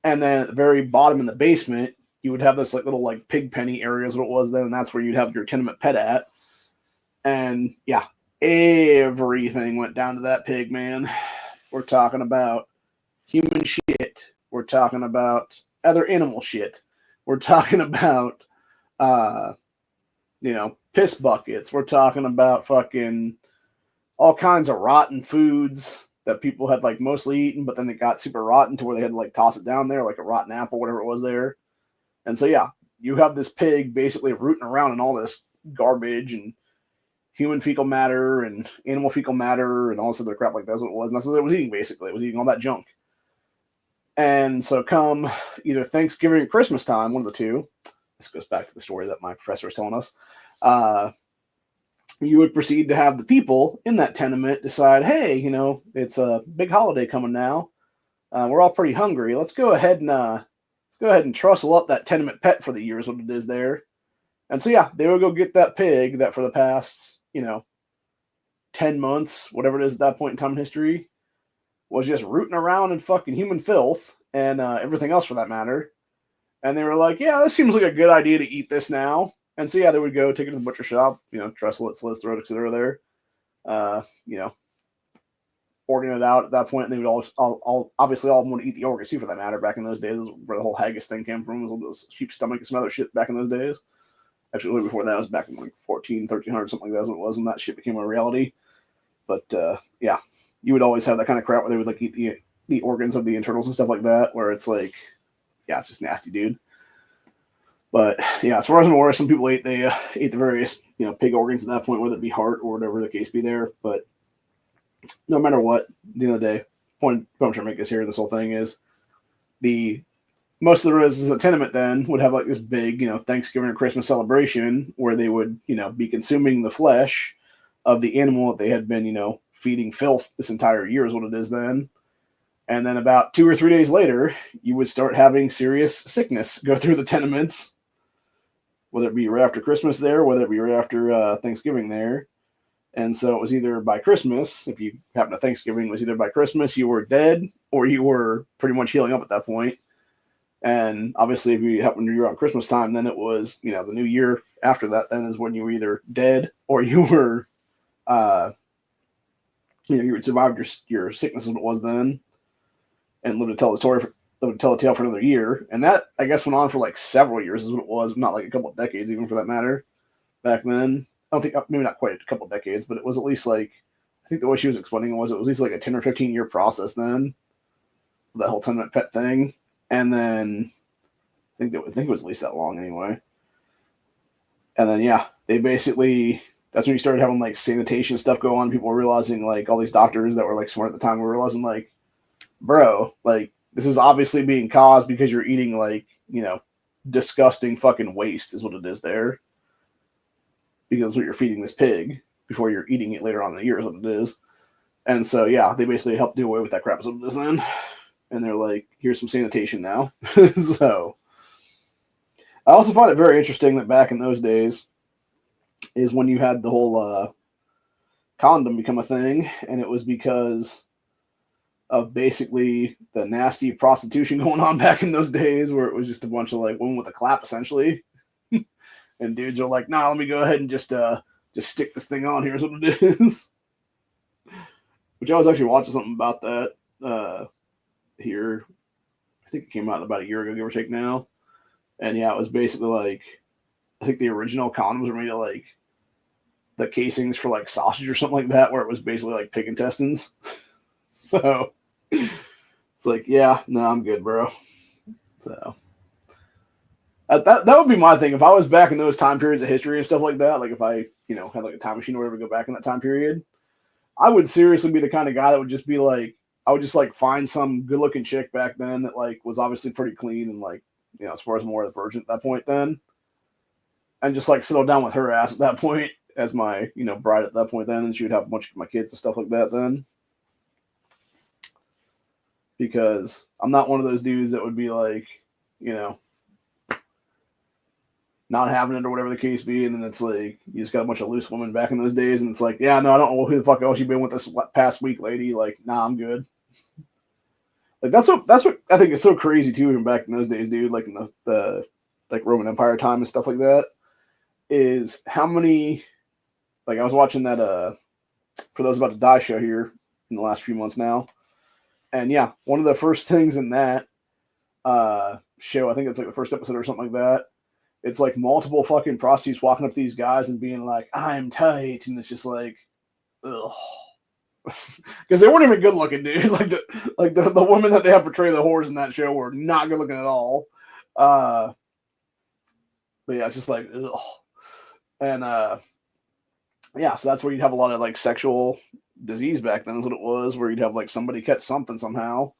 And then at the very bottom in the basement, you would have this like little like pig penny area is what it was then, and that's where you'd have your tenement pet at. And yeah, everything went down to that pig, man. We're talking about human shit. We're talking about other animal shit. We're talking about, piss buckets. We're talking about fucking all kinds of rotten foods that people had like mostly eaten, but then they got super rotten to where they had to like toss it down there, like a rotten apple, whatever it was there. And so, yeah, you have this pig basically rooting around in all this garbage and human fecal matter and animal fecal matter and all this other crap like that's what it was. And that's what it was eating, basically. It was eating all that junk. And so come either Thanksgiving or Christmas time, one of the two, this goes back to the story that my professor was telling us, you would proceed to have the people in that tenement decide, hey, it's a big holiday coming now. We're all pretty hungry. Let's go ahead and trussle up that tenement pet for the year is what it is there. And so, yeah, they would go get that pig that for the past, 10 months, whatever it is at that point in time in history, was just rooting around in fucking human filth and everything else for that matter. And they were like, yeah, this seems like a good idea to eat this now. And so, yeah, they would go take it to the butcher shop, trestle it, slit its throat, etc. there. Organ it out at that point. And they would obviously all want to eat the organs too for that matter. Back in those days, where the whole haggis thing came from, was sheep's stomach and some other shit back in those days. Actually, way before that, was back in like 1300, something like that. That's what it was when that shit became a reality. But yeah, you would always have that kind of crap where they would like eat the organs of the internals and stuff like that, where it's like, yeah, it's just nasty, dude. But yeah, as far as I'm aware, some people ate the various pig organs at that point, whether it be heart or whatever the case be there. But no matter what, at the end of the day, point I'm trying to make this here, this whole thing is most of the residents of the tenement then would have like this big, Thanksgiving or Christmas celebration where they would, be consuming the flesh of the animal that they had been, feeding filth this entire year is what it is then. And then about 2 or 3 days later, you would start having serious sickness go through the tenements, whether it be right after Christmas there, whether it be right after Thanksgiving there. And so it was either by Christmas, if you happen to Thanksgiving, it was either by Christmas you were dead or you were pretty much healing up at that point. And obviously, if you happened to be around Christmas time, then it was, the new year after that, then is when you were either dead or you were, you had survived your sickness as it was then and lived to tell lived to tell a tale for another year. And that, I guess, went on for like several years is what it was, not like a couple of decades, even for that matter, back then. I don't think, maybe not quite a couple of decades, but it was at least like, I think the way she was explaining it was at least like a 10 or 15 year process then, that whole 10-minute pet thing. And then I think it was at least that long anyway. And then, yeah, they basically, that's when you started having like sanitation stuff go on. People were realizing, like, all these doctors that were like smart at the time were realizing, like, bro, like, this is obviously being caused because you're eating like, disgusting fucking waste is what it is there. Because that's what you're feeding this pig before you're eating it later on in the year is what it is. And so, yeah, they basically helped do away with that crap is what it is then. And they're like, here's some sanitation now. So I also find it very interesting that back in those days is when you had the whole condom become a thing, and it was because of basically the nasty prostitution going on back in those days, where it was just a bunch of like women with a clap essentially, and dudes are like, nah, let me go ahead and just stick this thing on. Here's what it is. Which I was actually watching something about that here. I think it came out about a year ago, give or take now. And yeah, it was basically like, I think the original condoms were made of like the casings for like sausage or something like that, where it was basically like pig intestines. So it's like, yeah, no, I'm good, bro. So that would be my thing. If I was back in those time periods of history and stuff like that, like if I, had like a time machine or whatever to go back in that time period, I would seriously be the kind of guy that would just be like, I would just like find some good looking chick back then that like was obviously pretty clean and like, as far as more of the virgin at that point then, and just like settle down with her ass at that point as my, bride at that point then, and she would have a bunch of my kids and stuff like that then. Because I'm not one of those dudes that would be like, not having it or whatever the case be, and then it's like you just got a bunch of loose women back in those days, and it's like, yeah, no, I don't know who the fuck else you've been with this past week, lady. Like, nah, I'm good. Like that's what I think is so crazy too, even back in those days, dude. Like in the like Roman Empire time and stuff like that, is how many. Like I was watching that For Those About to Die show here in the last few months now, and yeah, one of the first things in that show, I think it's like the first episode or something like that. It's like multiple fucking prostitutes walking up to these guys and being like, "I'm tight," and it's just like, ugh. Because they weren't even good looking, dude. Like the women that they have portray the whores in that show were not good looking at all. But yeah, it's just like, ugh. And yeah, so that's where you'd have a lot of like sexual disease back then is what it was, where you'd have like somebody catch something somehow.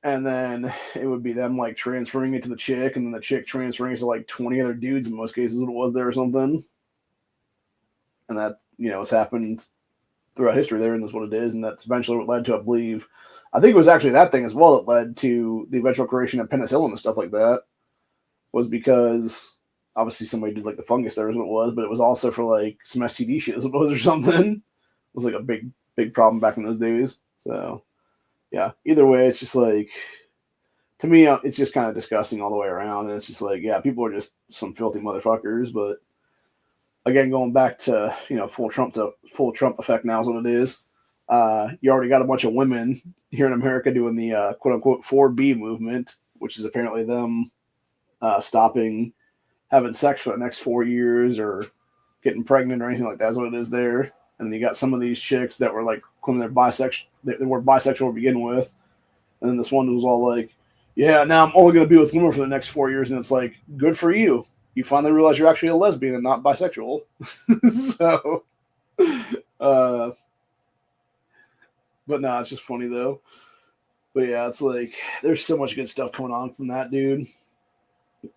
And then it would be them like transferring it to the chick, and then the chick transferring it to like 20 other dudes in most cases, what it was there or something. And that, has happened throughout history there, and that's what it is. And that's eventually what led to, I think it was actually that thing as well that led to the eventual creation of penicillin and stuff like that, was because obviously somebody did like the fungus there is what it was, but it was also for like some STD shit as it was or something. It was like a big problem back in those days. So yeah, either way, it's just like, to me, it's just kind of disgusting all the way around. And it's just like, yeah, people are just some filthy motherfuckers. But again, going back to, full Trump effect now is what it is. You already got a bunch of women here in America doing the quote unquote 4B movement, which is apparently them stopping having sex for the next 4 years or getting pregnant or anything like that is what it is there. And then you got some of these chicks that were like claiming they're bisexual. They were bisexual to begin with. And then this one was all like, yeah, now I'm only going to be with women for the next 4 years. And it's like, good for you. You finally realize you're actually a lesbian and not bisexual. So, but no, it's just funny though. But yeah, it's like, there's so much good stuff going on from that dude.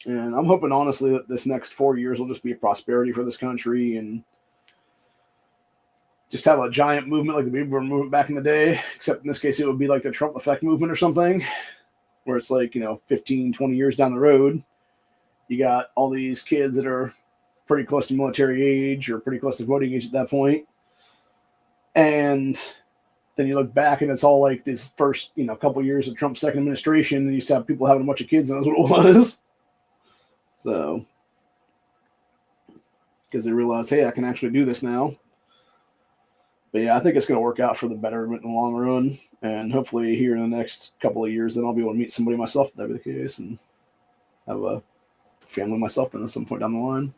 And I'm hoping honestly that this next 4 years will just be a prosperity for this country and just have a giant movement like the baby boom movement back in the day, except in this case, it would be like the Trump effect movement or something, where it's like, 15, 20 years down the road, you got all these kids that are pretty close to military age or pretty close to voting age at that point. And then you look back and it's all like this first, couple years of Trump's second administration, and you used to have people having a bunch of kids, and that's what it was. So, because they realized, hey, I can actually do this now. But yeah, I think it's going to work out for the betterment in the long run. And hopefully here in the next couple of years, then I'll be able to meet somebody myself if that be the case and have a family myself then at some point down the line.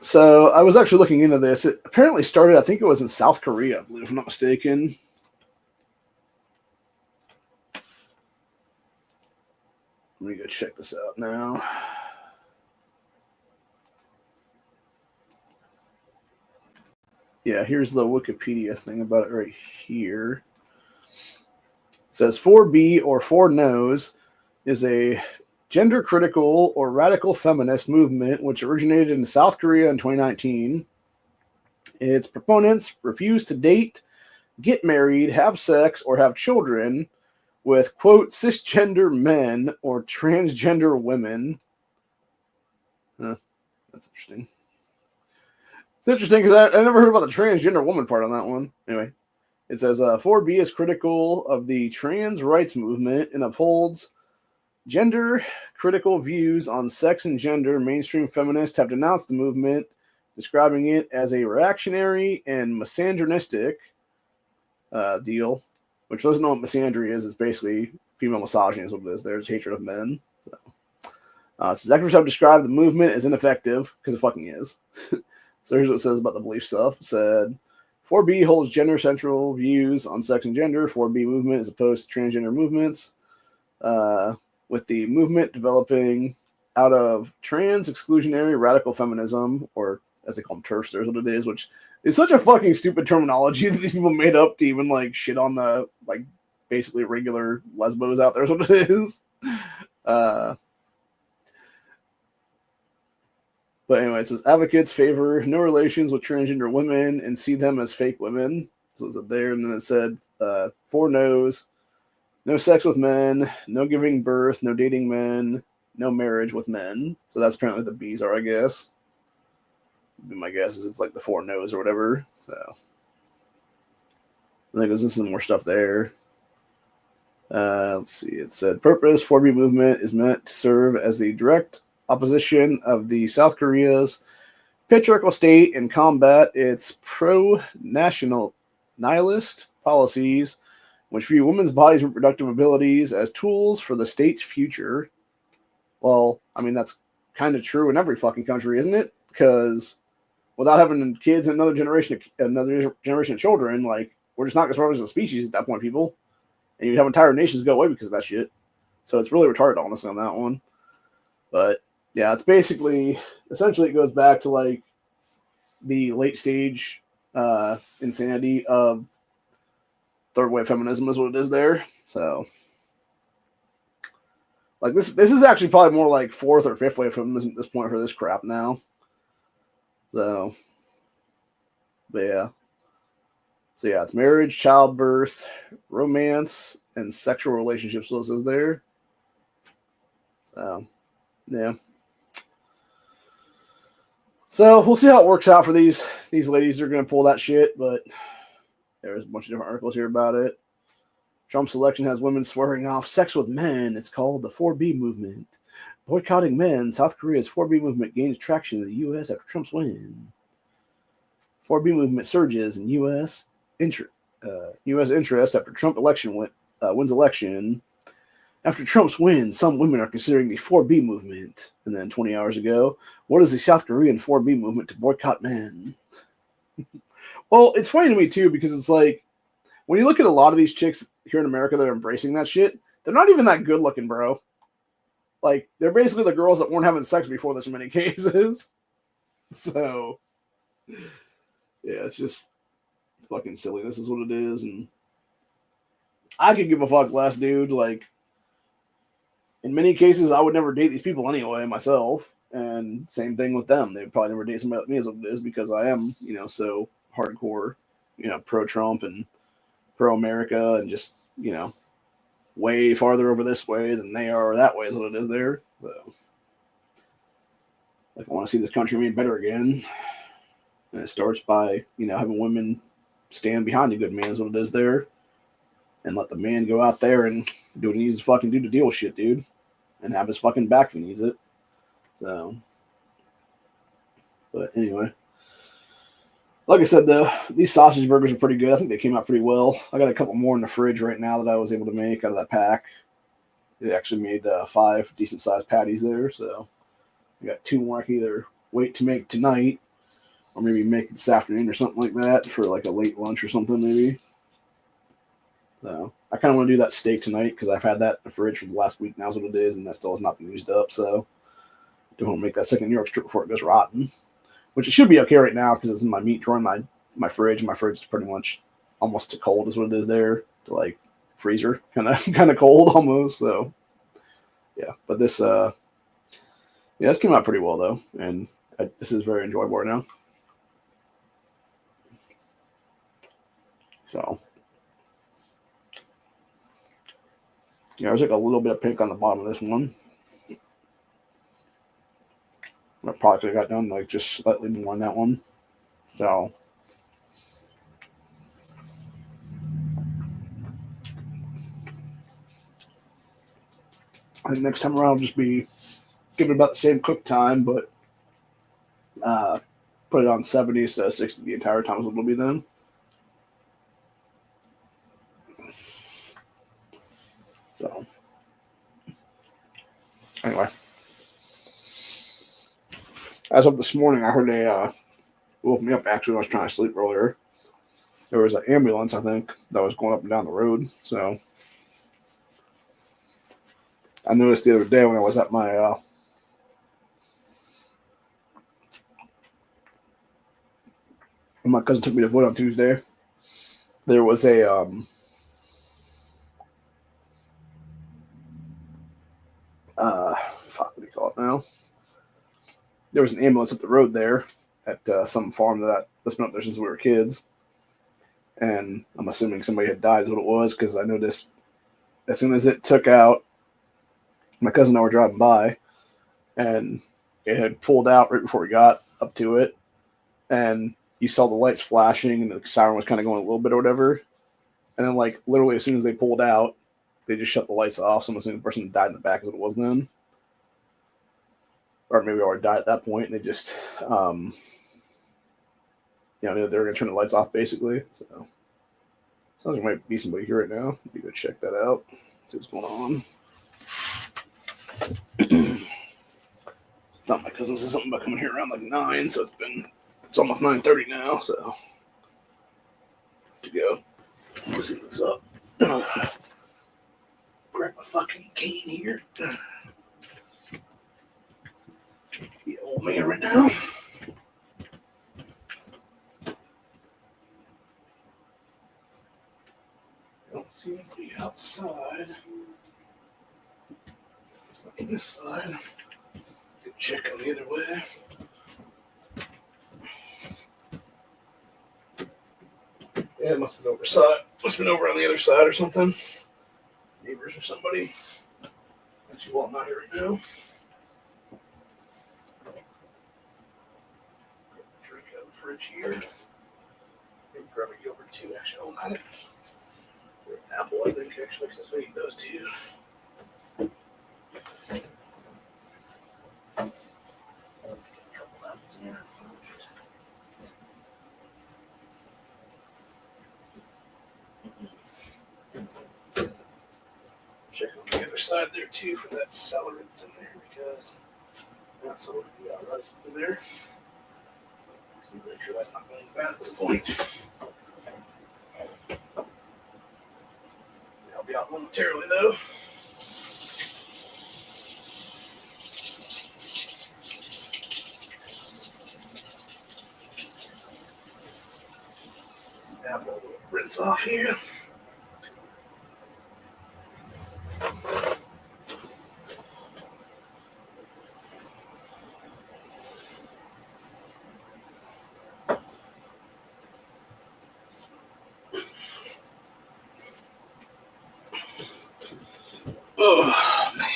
So I was actually looking into this. It apparently started, I think it was in South Korea, I believe, if I'm not mistaken. Let me go check this out now. Yeah, here's the Wikipedia thing about it right here. It says 4B or 4 No's is a gender-critical or radical feminist movement which originated in South Korea in 2019. Its proponents refuse to date, get married, have sex, or have children with, quote, cisgender men or transgender women. That's interesting. It's interesting because I never heard about the transgender woman part on that one. Anyway, it says 4B is critical of the trans rights movement and upholds gender-critical views on sex and gender. Mainstream feminists have denounced the movement, describing it as a reactionary and misogynistic deal. Which doesn't know what misandry is. It's basically female misogyny is what it is. There's hatred of men. So actors have described the movement as ineffective because it fucking is. So here's what it says about the belief stuff. It said, 4B holds gender-central views on sex and gender. 4B movement is opposed to transgender movements, with the movement developing out of trans exclusionary radical feminism, or as they call them, TERFs, there's what it is, which is such a fucking stupid terminology that these people made up to even, like, shit on the, like, basically regular lesbos out there is what it is. But anyway, it says advocates favor no relations with transgender women and see them as fake women. So it's there, and then it said 4 No's, no sex with men, no giving birth, no dating men, no marriage with men. So that's apparently what the B's are, I guess. My guess is it's like the 4 No's or whatever. So I think there's some more stuff there. Let's see. It said purpose 4B movement is meant to serve as the direct opposition of the South Korea's patriarchal state and combat its pro-national nihilist policies, which view women's bodies and reproductive abilities as tools for the state's future. Well, I mean, that's kind of true in every fucking country, isn't it? Because without having kids and another generation of children, like, we're just not going to survive as a species at that point, people. And you have entire nations go away because of that shit. So it's really retarded, honestly, on that one. But yeah, it's basically, essentially, it goes back to like the late stage insanity of third wave feminism is what it is there. So, like, this is actually probably more like fourth or fifth wave feminism at this point for this crap now. So, but yeah. So yeah, it's marriage, childbirth, romance, and sexual relationships. So it says there. So, yeah. So we'll see how it works out for these ladies. They're going to pull that shit, but there's a bunch of different articles here about it. Trump's election has women swearing off sex with men. It's called the 4B movement. Boycotting men. South Korea's 4B movement gains traction in the U.S. after Trump's win. 4B movement surges in U.S. interest after Trump wins election. After Trump's win, some women are considering the 4B movement. And then 20 hours ago, what is the South Korean 4B movement to boycott men? Well, it's funny to me, too, because it's like, when you look at a lot of these chicks here in America that are embracing that shit, they're not even that good looking, bro. Like, they're basically the girls that weren't having sex before this in many cases. So, yeah, it's just fucking silly. This is what it is. And I could give a fuck less, dude. Like, in many cases, I would never date these people anyway, myself. And same thing with them. They would probably never date somebody like me as what it is because I am, so hardcore, pro-Trump and pro-America and just, way farther over this way than they are that way is what it is there. So, like, I want to see this country made better again. And it starts by, having women stand behind a good man is what it is there. And let the man go out there and do what he needs to fucking do to deal with shit, dude. And have his fucking back if he needs it. So, but anyway. Like I said, though, these sausage burgers are pretty good. I think they came out pretty well. I got a couple more in the fridge right now that I was able to make out of that pack. It actually made 5 decent-sized patties there, so I got 2 more I can either wait to make tonight or maybe make it this afternoon or something like that for like a late lunch or something maybe. So I kind of want to do that steak tonight because I've had that in the fridge for the last week now is what it is, and that still has not been used up, so I don't want to make that second New York strip before it goes rotten. Which it should be okay right now because it's in my meat drawer in my fridge. My fridge is pretty much almost to cold is what it is there, to like freezer, kind of cold almost. So yeah, but this this came out pretty well though, and this is very enjoyable right now. So yeah, there's like a little bit of pink on the bottom of this one. I probably could have got done like just slightly more on that one. So I think next time around I'll just be give it about the same cook time, but put it on 70 instead of 60 the entire time is what it'll be then. So anyway, as of this morning, I heard woke me up actually when I was trying to sleep earlier. There was an ambulance, I think, that was going up and down the road. So I noticed the other day when I was at my when my cousin took me to vote on Tuesday, there was a fuck, what do you call it now? There was an ambulance up the road there at some farm that's been up there since we were kids. And I'm assuming somebody had died is what it was because I noticed as soon as it took out, my cousin and I were driving by, and it had pulled out right before we got up to it, and you saw the lights flashing and the siren was kind of going a little bit or whatever, and then like literally as soon as they pulled out, they just shut the lights off. So I'm assuming the person died in the back is what it was then, or maybe already died at that point, and they just they were going to turn the lights off basically. So sounds like there might be somebody here right now. Maybe go check that out, see what's going on. Thought my cousin said something about coming here around like 9, so it's almost 9:30 now, so to go. Let's see what's up. Grab my fucking cane here. Be an old man right now. I don't see anybody outside. It's not on this side. Could check on the other way. Yeah, it must have been over on the other side or something. Neighbors or somebody. Actually, well, I'm not here right now. Drink out of the fridge here. Maybe grab a yogurt too, actually. I'll have it. Or an apple, I think, actually, because I eat those too. A couple apples in here. Check on the other side there too for that celery that's in there because not celery, rice that's in there. So make sure that's not going bad at this point. I'll be out momentarily though. Apple rinse off here. Oh, man.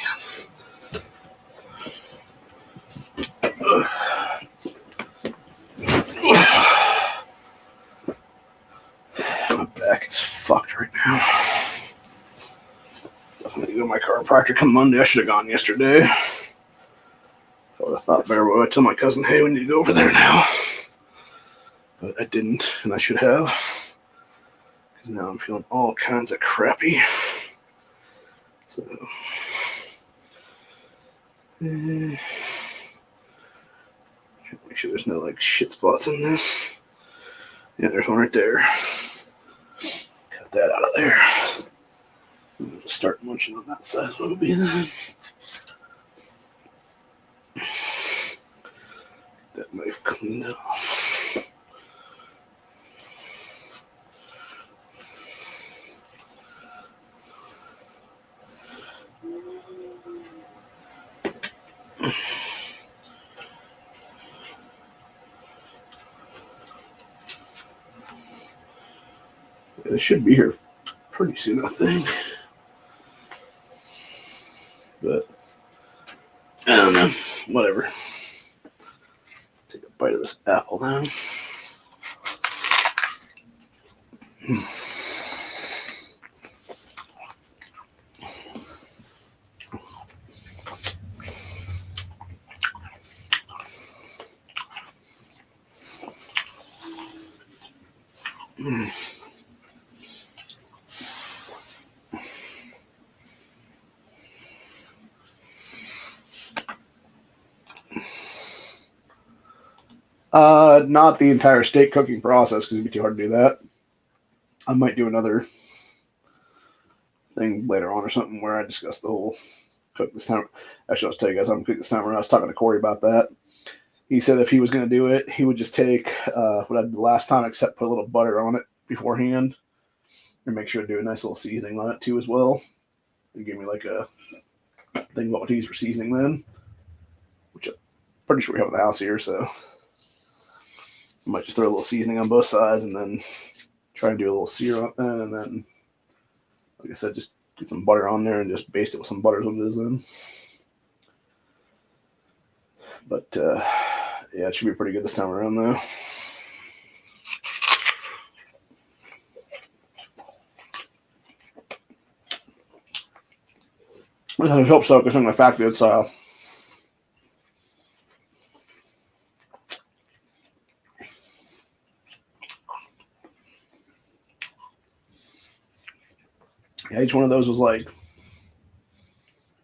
My back is fucked right now. I'm gonna go to my chiropractor come Monday. I should have gone yesterday. I would have thought better. I tell my cousin, hey, we need to go over there now. But I didn't, and I should have. Because now I'm feeling all kinds of crappy. So. Make sure there's no like shit spots in this. Yeah, there's one right there. Cut that out of there. I'm just start munching on that side. What it'll be then. That knife cleaned up. Yeah, they should be here pretty soon, I think. But I don't know. Whatever. Take a bite of this apple now. Not the entire steak cooking process because it'd be too hard to do that. I might do another thing later on or something where I discuss the whole cook this time. Actually, I'll tell you guys, I'm gonna cook this time around. I was talking to Corey about that. He said if he was going to do it, he would just take what I did the last time, except put a little butter on it beforehand, and make sure to do a nice little seasoning on it too as well. And give me like a thing what to use for seasoning then, which I'm pretty sure we have in the house here. So I might just throw a little seasoning on both sides and then try and do a little sear on it then, and then, like I said, just get some butter on there and just baste it with some butter is what it is then. But yeah, it should be pretty good this time around though. I hope so because I'm the fact that it's yeah, each one of those was like, I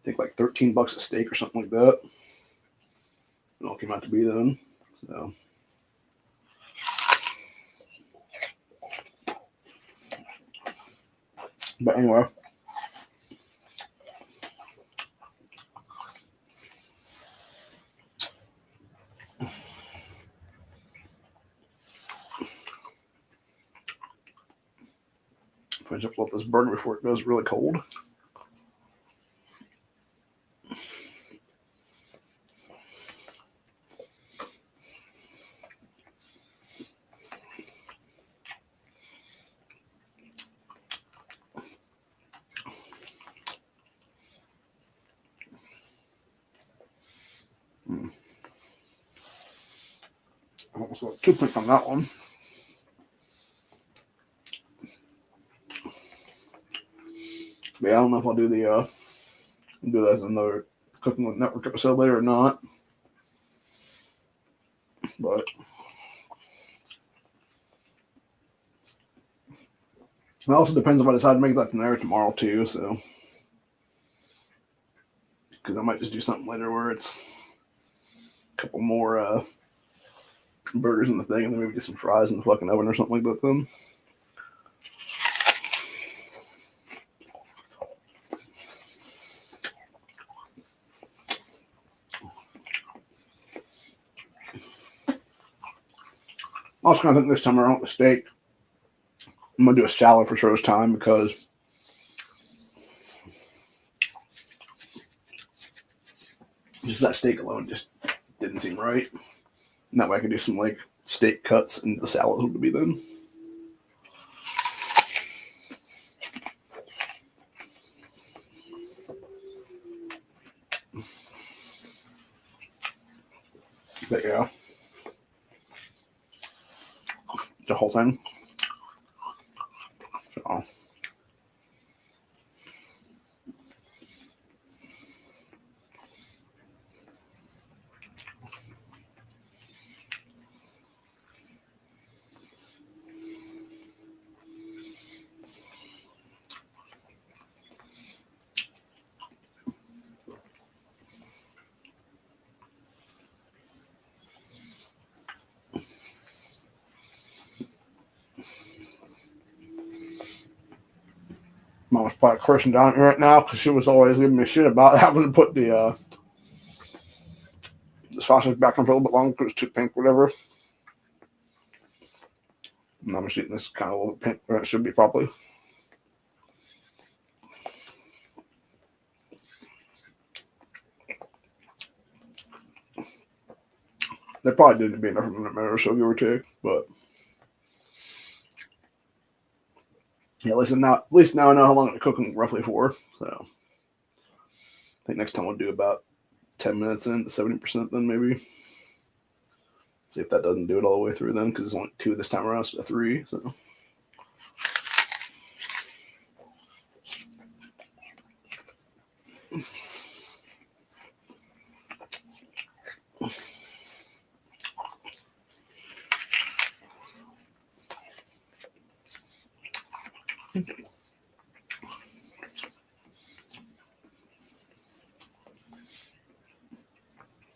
think like $13 a steak or something like that. It all came out to be then. So. But anyway. I just let this burn before it goes really cold. Almost a toothpick on that one. But yeah, I don't know if I'll do the do that as another Cooking with Network episode later or not. But it also depends if I decide to make that tonight or tomorrow too. So because I might just do something later where it's a couple more burgers in the thing, and then maybe get some fries in the fucking oven or something like that then. I was going to think this time around with the steak, I'm going to do a salad for sure this time because just that steak alone just didn't seem right. And that way I could do some like steak cuts and the salad would be then. But yeah, the whole thing. So. Mom's probably cursing down at me right now because she was always giving me shit about having to put the sausage back on for a little bit longer because it's too pink, whatever. And I'm just eating this kind of a little pink where it should be probably. They probably didn't be enough in a minute or so, give or take, but yeah, listen now. At least now I know how long I'm cooking roughly for. So I think next time we'll do about 10 minutes in to 70%. Then maybe see if that doesn't do it all the way through. Then because it's only 2 this time around, instead of 3. So.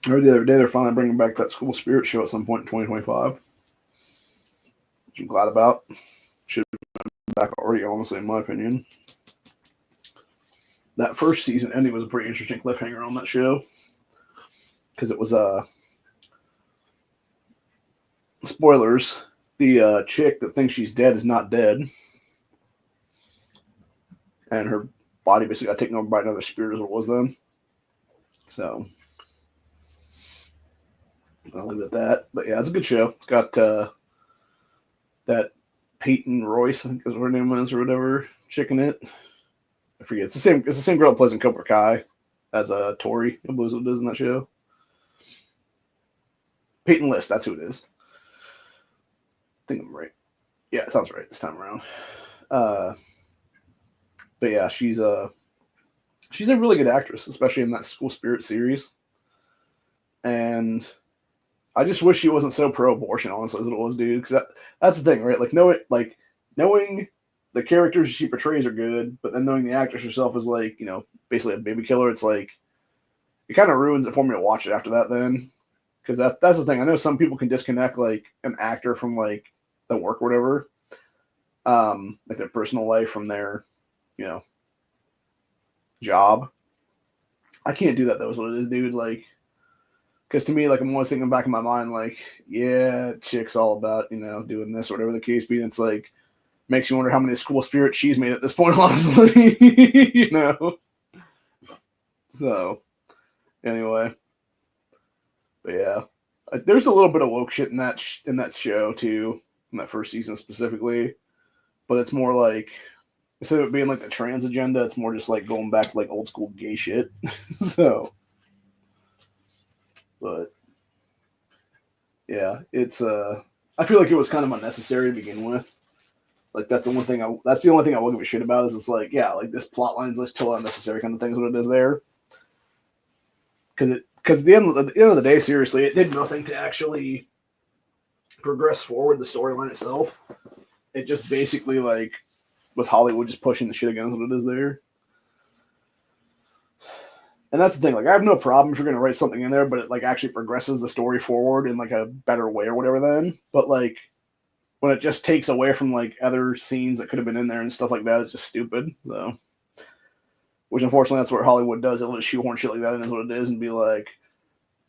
I heard the other day they're finally bringing back that school spirit show at some point in 2025, which I'm glad about. Should have been back already, honestly, in my opinion. That first season ending was a pretty interesting cliffhanger on that show because it was spoilers. The chick that thinks she's dead is not dead, and her body basically got taken over by another spirit as it was then. So I'll leave it at that. But yeah, it's a good show. It's got that Peyton Royce, I think is what her name is, or whatever, chick in it. I forget. It's the same girl that plays in Cobra Kai as Tori. I believe what it is in that show. Peyton List, that's who it is. I think I'm right. Yeah, it sounds right this time around. But yeah, she's a really good actress, especially in that School Spirit series. And I just wish she wasn't so pro-abortion, honestly, as it was, dude. Because that's the thing, right? Like knowing the characters she portrays are good, but then knowing the actress herself is like, basically a baby killer. It's like it kind of ruins it for me to watch it after that. Then, because that's the thing. I know some people can disconnect like an actor from like the work or whatever, like their personal life from their, job. I can't do that though. Is what it is, dude. Like. Because to me, like, I'm always thinking back in my mind, like, yeah, chick's all about, doing this or whatever the case be. And it's like, makes you wonder how many school spirits she's made at this point, honestly. So, anyway. But yeah. There's a little bit of woke shit in that show, too. In that first season specifically. But it's more like, instead of it being like the trans agenda, it's more just like going back to like old school gay shit. So. But yeah, it's I feel like it was kind of unnecessary to begin with. Like that's the only thing I will give a shit about is it's like, yeah, like this plot line is like totally unnecessary kind of thing is what it is there. Because at the end of the day, seriously, it did nothing to actually progress forward the storyline itself. It just basically like was Hollywood just pushing the shit against what it is there. And that's the thing. Like, I have no problem if you're going to write something in there, but it like actually progresses the story forward in like a better way or whatever. Then, but like when it just takes away from like other scenes that could have been in there and stuff like that, it's just stupid. So, which unfortunately that's what Hollywood does. They'll just shoehorn shit like that in is what it is, and be like,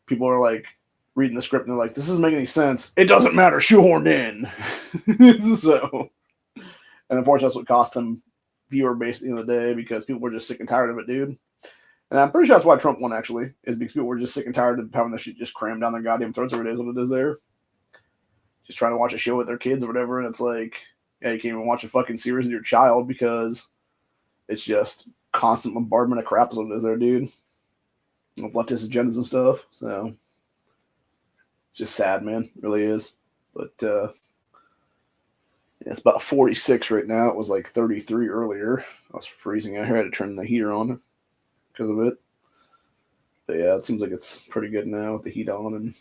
people are like reading the script and they're like, this doesn't make any sense. It doesn't matter. Shoehorned in. So, and unfortunately that's what cost them viewer base at the end of the day because people were just sick and tired of it, dude. And I'm pretty sure that's why Trump won, actually, is because people were just sick and tired of having this shit just crammed down their goddamn throats every day is what it is there. Just trying to watch a show with their kids or whatever, and it's like, yeah, you can't even watch a fucking series with your child because it's just constant bombardment of crap is what it is there, dude. Of leftist agendas and stuff, so. It's just sad, man. It really is. But yeah, it's about 46 right now. It was like 33 earlier. I was freezing out here. I had to turn the heater on because of it. But yeah, it seems like it's pretty good now with the heat on and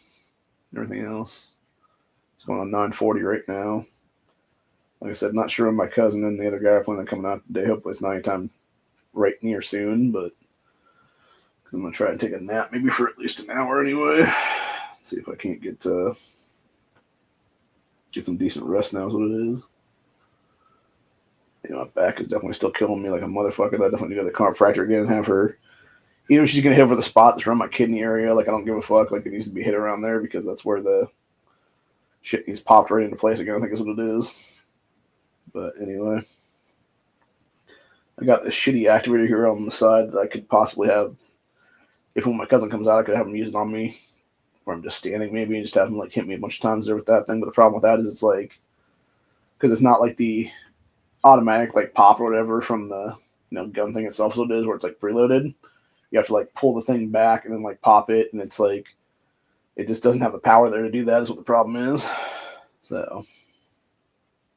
everything else. It's going on 9:40 right now. Like I said, not sure when my cousin and the other guy are planning on coming out today. Hopefully it's not anytime right near soon, but I'm going to try and take a nap maybe for at least an hour anyway. See if I can't get some decent rest now is what it is. You know, my back is definitely still killing me like a motherfucker. I definitely need to go to the chiropractor again and have her. Even if she's going to hit over the spot that's around my kidney area, like I don't give a fuck. Like it needs to be hit around there because that's where the shit needs popped right into place again, I think is what it is. But anyway, I got this shitty activator here on the side that I could possibly have. If when my cousin comes out, I could have him use it on me. Or I'm just standing maybe and just have him like hit me a bunch of times there with that thing. But the problem with that is it's like, because it's not like the automatic like pop or whatever from the gun thing itself, so it is where it's like preloaded. You have to like pull the thing back and then like pop it, and it's like it just doesn't have the power there to do that. Is what the problem is. So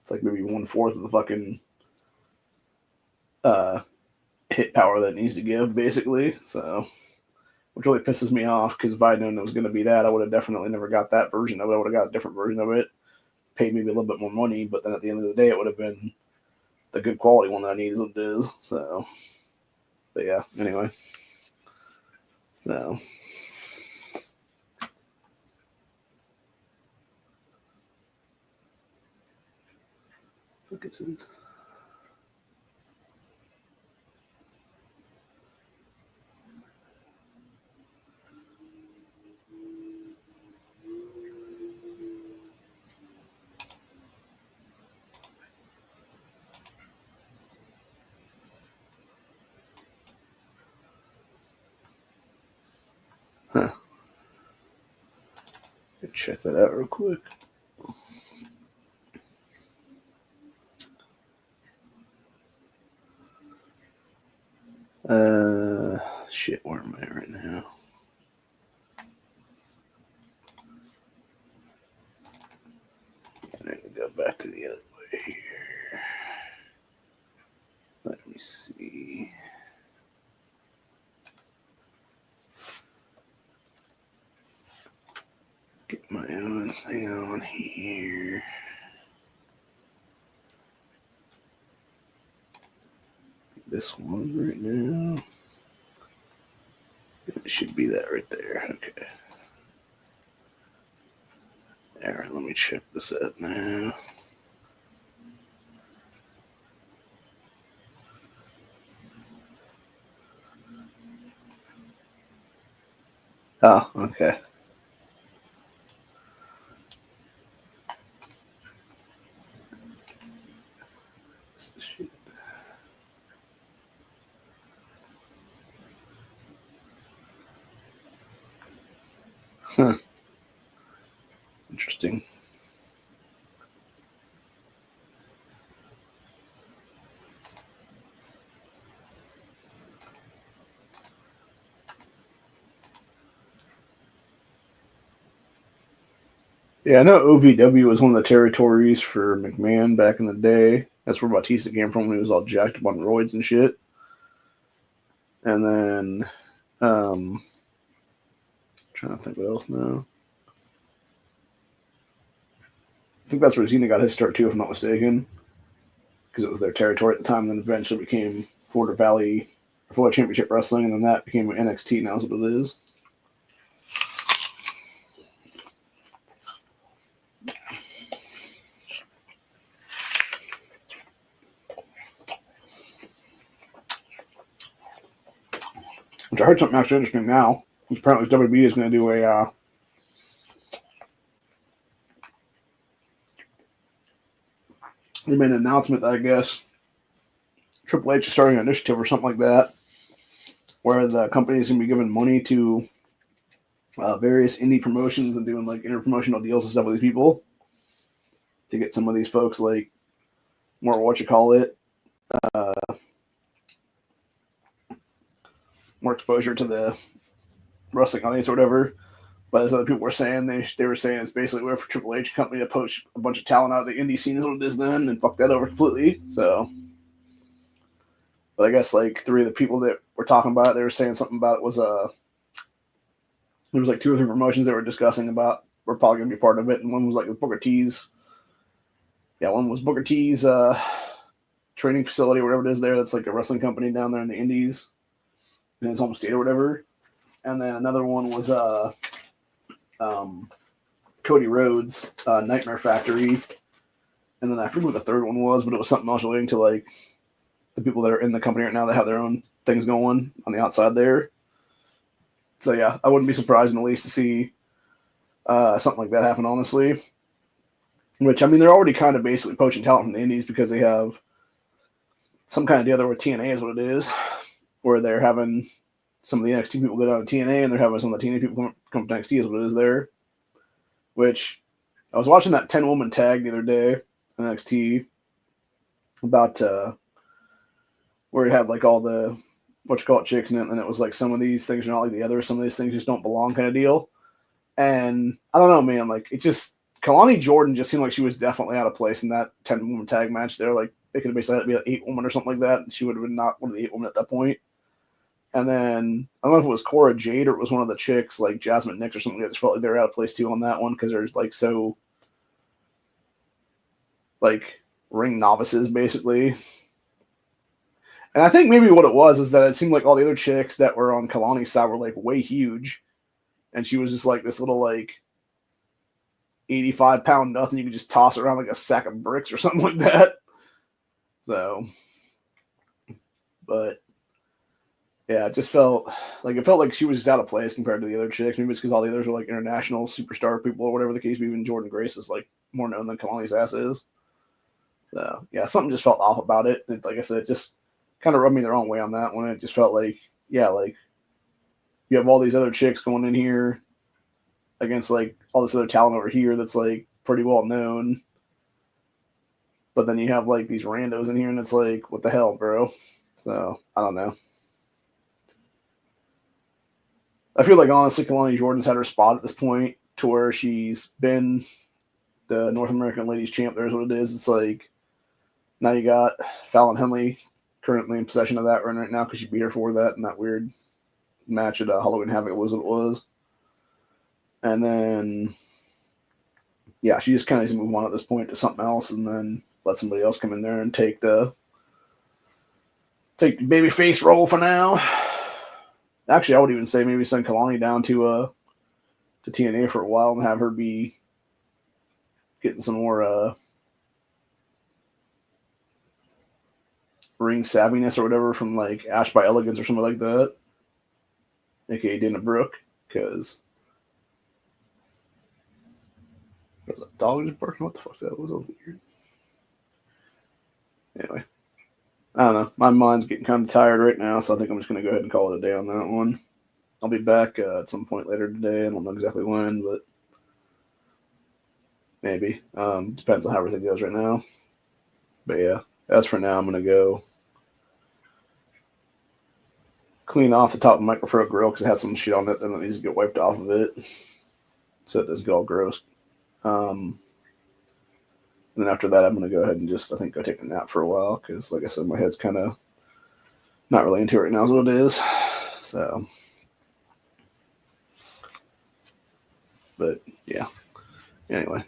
it's like maybe 1/4 of the fucking hit power that it needs to give, basically. So, which really pisses me off because if I'd known it was going to be that, I would have definitely never got that version of it. I would have got a different version of it, paid maybe a little bit more money, but then at the end of the day, it would have been the good quality one that I need is what it is. So, but yeah, anyway. So, what is this? Huh. Check that out real quick. Shit, where am I right now? I need to go back to the other way here. Let me see. Get my own thing on here. This one right now. It should be that right there. Okay. Alright, let me check this out now. Oh, okay. Shit. Huh. Interesting. Yeah, I know OVW was one of the territories for McMahon back in the day. That's where Batista came from when he was all jacked up on roids and shit. And then, trying to think what else now. I think that's where Cena got his start too, if I'm not mistaken, because it was their territory at the time. And then eventually became Florida Valley Championship Wrestling, and then that became NXT. Now is what it is. Which I heard something actually interesting now. Which apparently WWE is going to do a they made an announcement that I guess Triple H is starting an initiative or something like that, where the company is going to be giving money to various indie promotions and doing like interpromotional deals and stuff with these people to get some of these folks like more more exposure to the wrestling audience or whatever. But as other people were saying, they were saying it's basically a way for Triple H company to poach a bunch of talent out of the indie scene is what it is then, and fuck that over completely. So, but I guess like three of the people that were talking about it, they were saying something about it was there was like two or three promotions they were discussing about were probably gonna be part of it, and one was like Booker T's. Yeah, one was Booker T's training facility or whatever it is there. That's like a wrestling company down there in the Indies, in his home state or whatever. And then another one was Cody Rhodes Nightmare Factory. And then I forget what the third one was, but it was something else relating to like the people that are in the company right now that have their own things going on the outside there. So yeah, I wouldn't be surprised in the least to see something like that happen, honestly. Which I mean, they're already kind of basically poaching talent from the Indies because they have some kind of deal there with TNA is what it is, where they're having some of the NXT people go down to TNA and they're having some of the TNA people come to NXT is what it is there. Which I was watching that 10-woman tag the other day on NXT about where it had like all the chicks in it, and it was like some of these things are not like the others, some of these things just don't belong kind of deal. And I don't know, man, like it just Kalani Jordan just seemed like she was definitely out of place in that 10-woman tag match there. Like they could have basically had to be an 8-woman or something like that, and she would have been not one of the 8 women at that point. And then I don't know if it was Cora Jade or it was one of the chicks like Jasmine Nix or something that just felt like they were out of place too on that one because they're like so like ring novices basically. And I think maybe what it was is that it seemed like all the other chicks that were on Kalani's side were like way huge, and she was just like this little like 85-pound nothing you could just toss around like a sack of bricks or something like that. So, but yeah, it just felt like she was just out of place compared to the other chicks. Maybe it's because all the others were like international superstar people or whatever the case. Even Jordan Grace is like more known than Kalani's ass is. So yeah, something just felt off about it. And like I said, it just kind of rubbed me the wrong way on that one. It just felt like, yeah, like you have all these other chicks going in here against like all this other talent over here that's like pretty well known. But then you have like these randos in here and it's like, what the hell, bro? So I don't know. I feel like honestly, Kalani Jordan's had her spot at this point to where she's been the North American Ladies Champ. There's what it is. It's like now you got Fallon Henley currently in possession of that right now because she beat her for that in that weird match at Halloween Havoc was what it was. And then, yeah, she just kind of needs to move on at this point to something else and then let somebody else come in there and take the baby face role for now. Actually, I would even say maybe send Kalani down to TNA for a while and have her be getting some more ring savviness or whatever from like Ash by Elegance or something like that, aka Dana Brooke, because there's a dog just barking. What the fuck that was? That was weird. Anyway, I don't know. My mind's getting kind of tired right now, so I think I'm just going to go ahead and call it a day on that one. I'll be back at some point later today. I don't know exactly when, but maybe. Depends on how everything goes right now. But yeah, as for now, I'm going to go clean off the top of Micropro grill because it has some shit on it and it needs to get wiped off of it so it doesn't get all gross. And then after that, I'm going to go ahead and just, I think, go take a nap for a while because, like I said, my head's kind of not really into it right now is what it is. So, but yeah. Anyway.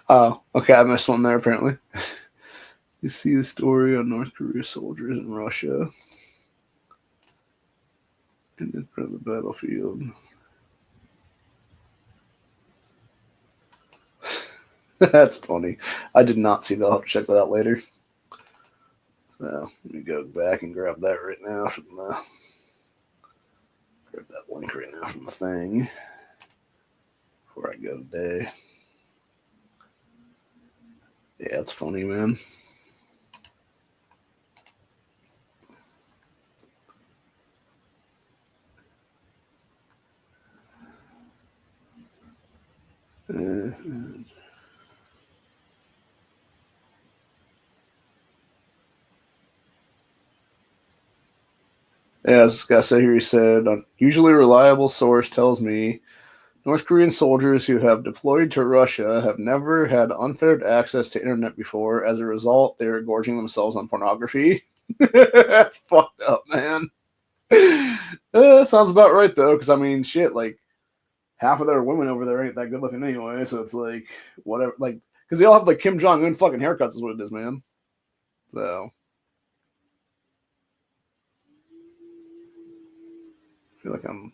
Oh, okay. I missed one there apparently. You see the story on North Korea soldiers in Russia in front of the battlefield. That's funny. I did not see that. I'll have to check that out later. So let me go back and grab that right now from grab that link right now from the thing before I go today. Yeah, it's funny, man. Yeah, this guy said here, he said, usually reliable source tells me North Korean soldiers who have deployed to Russia have never had unfettered access to internet before. As a result, they are gorging themselves on pornography. That's fucked up, man. Sounds about right, though, because, I mean, shit, like, half of their women over there ain't that good looking anyway, so it's like, whatever, like, because they all have, like, Kim Jong-un fucking haircuts is what it is, man. So, I feel like I'm,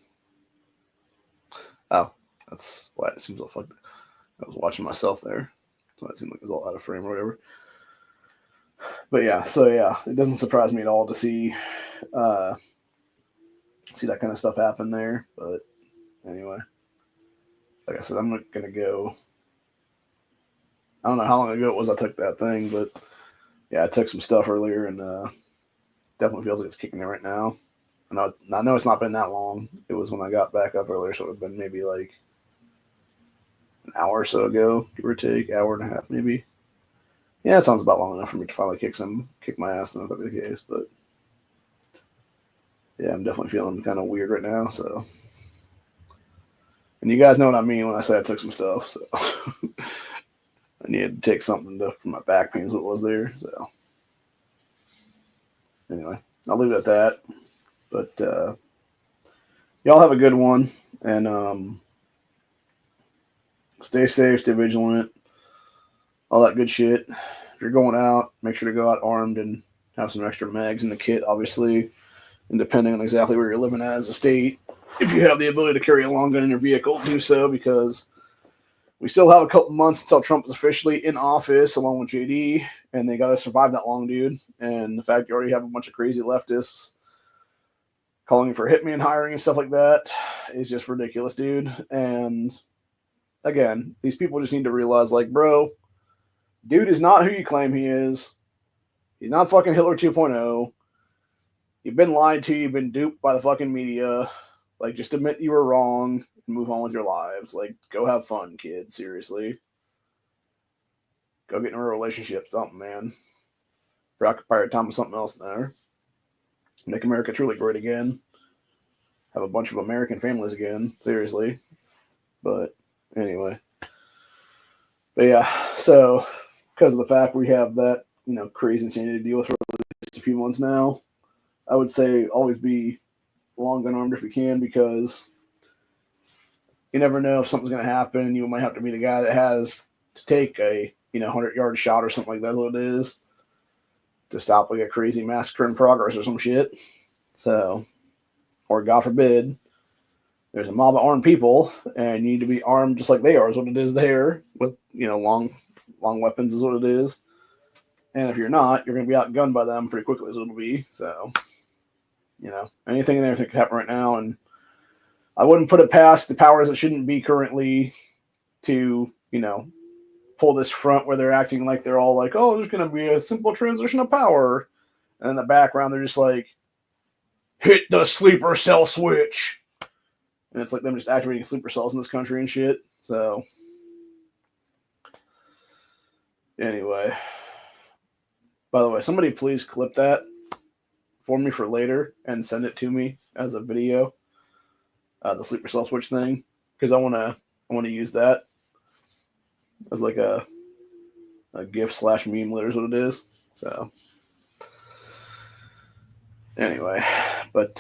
oh, that's why it seems all fucked up. I was watching myself there, so it seemed like it was all out of frame or whatever. But yeah, so yeah, it doesn't surprise me at all to see that kind of stuff happen there. But anyway, like I said, I'm not gonna go. I don't know how long ago it was I took that thing, but yeah, I took some stuff earlier and definitely feels like it's kicking in right now. I know it's not been that long. It was when I got back up earlier, so it would have been maybe like an hour or so ago, give or take, hour and a half maybe. Yeah, it sounds about long enough for me to finally kick my ass, and that'll be the case. But yeah, I'm definitely feeling kind of weird right now. So, and you guys know what I mean when I say I took some stuff. So I needed to take something for my back pain is what was there. So anyway, I'll leave it at that. But y'all have a good one, and stay safe, stay vigilant, all that good shit. If you're going out, make sure to go out armed and have some extra mags in the kit, obviously. And depending on exactly where you're living as a state, if you have the ability to carry a long gun in your vehicle, do so, because we still have a couple months until Trump is officially in office, along with JD, and they got to survive that long, dude. And the fact you already have a bunch of crazy leftists calling for hitman hiring and stuff like that is just ridiculous, dude. And again, these people just need to realize, like, bro, dude is not who you claim he is. He's not fucking Hitler 2.0. You've been lied to. You've been duped by the fucking media. Like, just admit you were wrong and move on with your lives. Like, go have fun, kid. Seriously. Go get in a relationship, something, man. Preoccupy your time with something else there. Make America truly great again. Have a bunch of American families again. Seriously. But anyway. But yeah, so because of the fact we have that, crazy insanity to deal with for a few months now, I would say always be long gun armed if you can, because you never know if something's going to happen. You might have to be the guy that has to take a 100-yard shot or something like that. What it is to stop like a crazy massacre in progress or some shit. So, or God forbid, there's a mob of armed people and you need to be armed just like they are. Is what it is there with long weapons is what it is. And if you're not, you're going to be outgunned by them pretty quickly. Is what it'll be. So, anything and everything could happen right now, and I wouldn't put it past the powers that shouldn't be currently to, pull this front where they're acting like they're all like, oh, there's going to be a simple transition of power. And in the background, they're just like, hit the sleeper cell switch. And it's like them just activating sleeper cells in this country and shit. So, anyway. By the way, somebody please clip that for me for later and send it to me as a video. The sleeper cell switch thing, because I want to use that as like a GIF / meme later is what it is. So anyway, but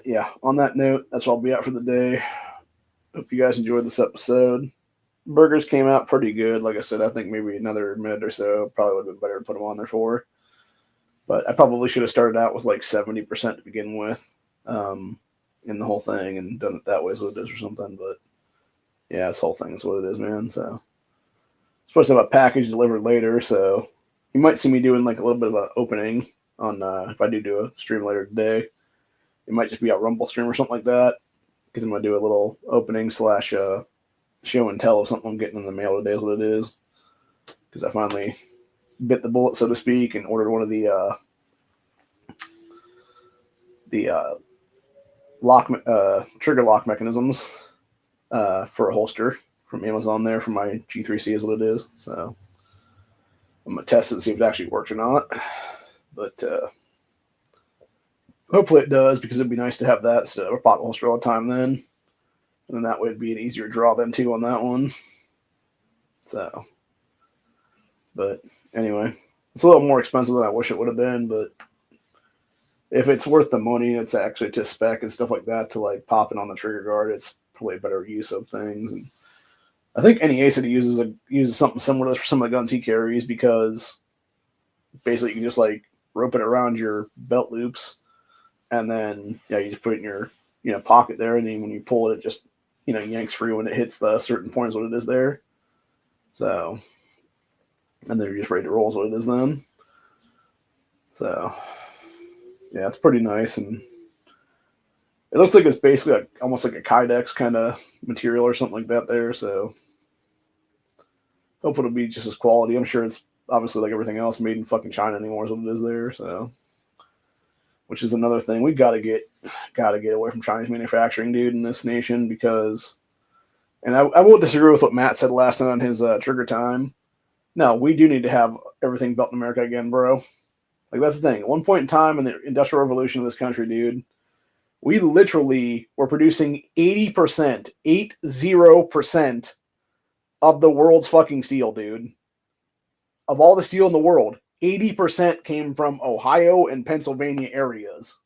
yeah, on that note, that's all I'll be out for the day. Hope you guys enjoyed this episode. Burgers came out pretty good. Like I said, I think maybe another minute or so probably would have been better to put them on there for. But I probably should have started out with like 70% to begin with in the whole thing and done it that way is what it is or something. But yeah, this whole thing is what it is, man. So I'm supposed to have a package delivered later, so you might see me doing like a little bit of an opening on if I do a stream later today. It might just be a Rumble stream or something like that, because I'm going to do a little opening / show and tell of something I'm getting in the mail today is what it is. Because I finally bit the bullet, so to speak, and ordered one of the trigger lock mechanisms for a holster from Amazon there for my G3C is what it is. So I'm gonna test it and see if it actually works or not. But hopefully it does, because it'd be nice to have that instead of a pot holster all the time then. And then that way it'd be an easier draw then too on that one. So, but anyway, it's a little more expensive than I wish it would have been, but if it's worth the money, it's actually to spec and stuff like that, to like pop it on the trigger guard, it's probably a better use of things. And I think NEA said he uses something similar to this for some of the guns he carries, because basically you can just like rope it around your belt loops, and then you just put it in your pocket there, and then when you pull it, it just yanks free when it hits the certain point is what it is there. So, and then you're just ready to roll is what it is then. So yeah, it's pretty nice, and it looks like it's basically almost like a Kydex kind of material or something like that there. So hopefully it'll be just as quality. I'm sure it's obviously like everything else made in fucking China anymore is what it is there. So, which is another thing we gotta get away from Chinese manufacturing, dude, in this nation, because, and I won't disagree with what Matt said last night on his trigger time. No, we do need to have everything built in America again, bro. Like, that's the thing. At one point in time in the industrial revolution of this country, dude, we literally were producing 80%, 80% of the world's fucking steel, dude. Of all the steel in the world, 80% came from Ohio and Pennsylvania areas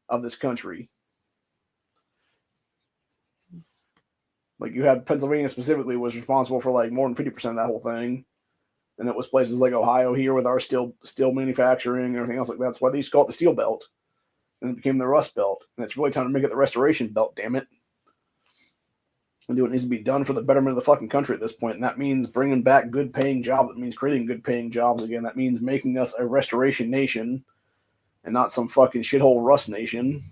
of this country. Like, you had Pennsylvania specifically was responsible for like more than 50% of that whole thing. And it was places like Ohio here with our steel manufacturing and everything else like that. That's why they used to call it the steel belt. And it became the rust belt. And it's really time to make it the restoration belt, damn it. And do what needs to be done for the betterment of the fucking country at this point. And that means bringing back good paying jobs. It means creating good paying jobs again. That means making us a restoration nation and not some fucking shithole rust nation.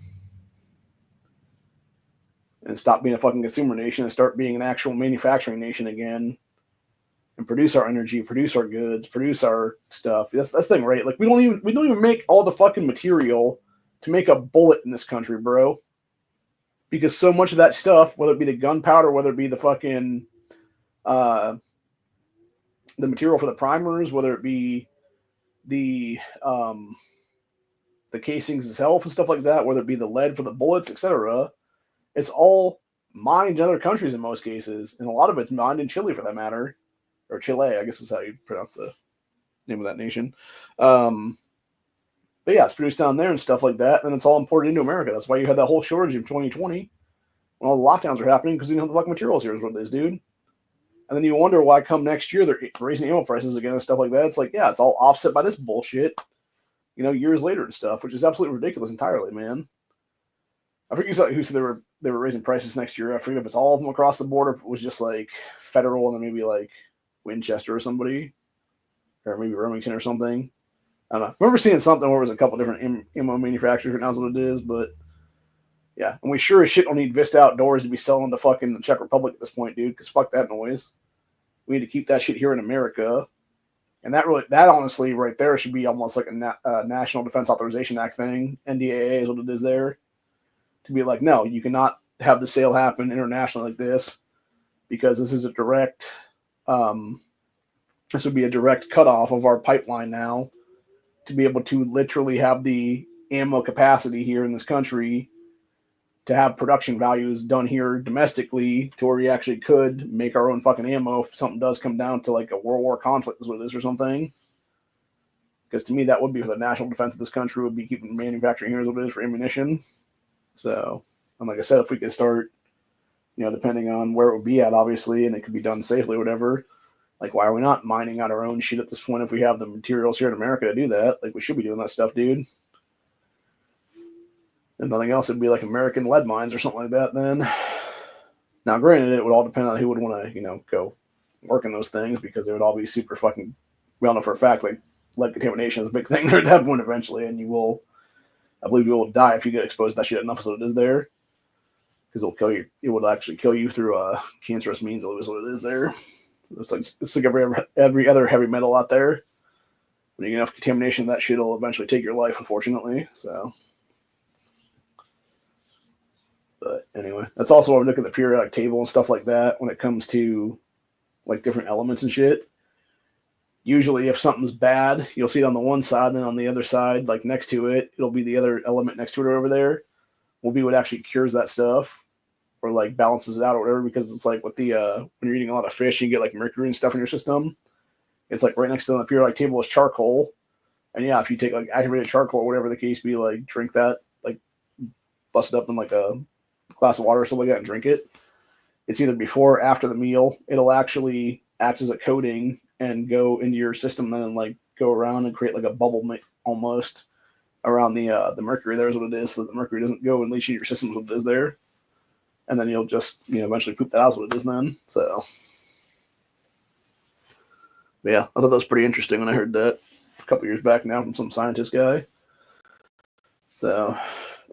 And stop being a fucking consumer nation and start being an actual manufacturing nation again. And produce our energy, produce our goods, produce our stuff. That's the thing, right? Like, we don't even make all the fucking material to make a bullet in this country, bro. Because so much of that stuff, whether it be the gunpowder, whether it be the fucking the material for the primers, whether it be the casings itself and stuff like that, whether it be the lead for the bullets, etc., it's all mined in other countries in most cases, and a lot of it's mined in Chile for that matter. Or Chile, I guess is how you pronounce the name of that nation. But yeah, it's produced down there and stuff like that, and it's all imported into America. That's why you had that whole shortage in 2020 when all the lockdowns are happening, because you don't have the fucking materials here is what it is, dude. And then you wonder why come next year they're raising ammo prices again and stuff like that. It's like, yeah, it's all offset by this bullshit, years later and stuff, which is absolutely ridiculous entirely, man. I forget who said they were raising prices next year. I forget if it's all of them across the board, or if it was just like Federal and then maybe like Winchester or somebody, or maybe Remington or something. I don't know. I remember seeing something where it was a couple different ammo manufacturers, right now is what it is, but yeah. And we sure as shit don't need Vista Outdoors to be selling to fucking the Czech Republic at this point, dude, because fuck that noise. We need to keep that shit here in America. And that honestly right there should be almost like a National Defense Authorization Act thing. NDAA is what it is there. To be like, no, you cannot have the sale happen internationally like this, because this is a direct... this would be a direct cutoff of our pipeline now to be able to literally have the ammo capacity here in this country to have production values done here domestically to where we actually could make our own fucking ammo if something does come down to like a World War conflict is what it is or something. Because to me, that would be for the national defense of this country, would be keeping manufacturing here as what it is for ammunition. So, and like I said, if we could start, depending on where it would be at, obviously, and it could be done safely or whatever, like, why are we not mining out our own shit at this point if we have the materials here in America to do that? Like, we should be doing that stuff, dude. If nothing else, it'd be like American lead mines or something like that then. Now, granted, it would all depend on who would want to, go work in those things, because they would all be super fucking, we all know for a fact, like, lead contamination is a big thing there at that point eventually, and I believe you will die if you get exposed to that shit enough as it is there. Because it'll kill you. It will actually kill you through cancerous means, is what it is there. So it's like every other heavy metal out there. When you get enough contamination, that shit will eventually take your life, unfortunately. So, But anyway, that's also why we look at the periodic table and stuff like that when it comes to like different elements and shit. Usually, if something's bad, you'll see it on the one side, and then on the other side, like next to it, it'll be the other element next to it over there. Will be what actually cures that stuff or like balances it out or whatever. Because it's like with the when you're eating a lot of fish, you get like mercury and stuff in your system. It's like right next to the periodic table is charcoal, and yeah, if you take like activated charcoal or whatever the case be, like drink that, like bust it up in like a glass of water or something like that and drink it. It's either before or after the meal. It'll actually act as a coating and go into your system and like go around and create like a bubble almost around the mercury. There's what it is, so that the mercury doesn't go and leach in your system. What it is there, and then you'll just eventually poop that out. What it is then. So but yeah, I thought that was pretty interesting when I heard that a couple years back now from some scientist guy. So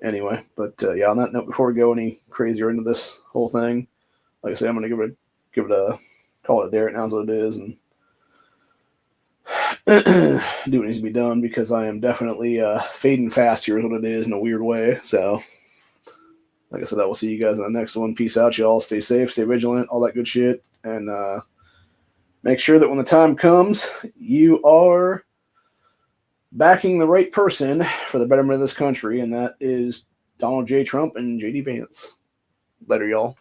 anyway, but yeah, on that note, before we go any crazier into this whole thing, like I say, I'm gonna give it a call it a day right now is what it is, and do what needs to be done because I am definitely fading fast here is what it is in a weird way. So like I said, I will see you guys in the next one. Peace out, y'all. Stay safe, stay vigilant, all that good shit, and make sure that when the time comes, you are backing the right person for the betterment of this country, and that is Donald J. Trump and J.D. Vance. Later, y'all.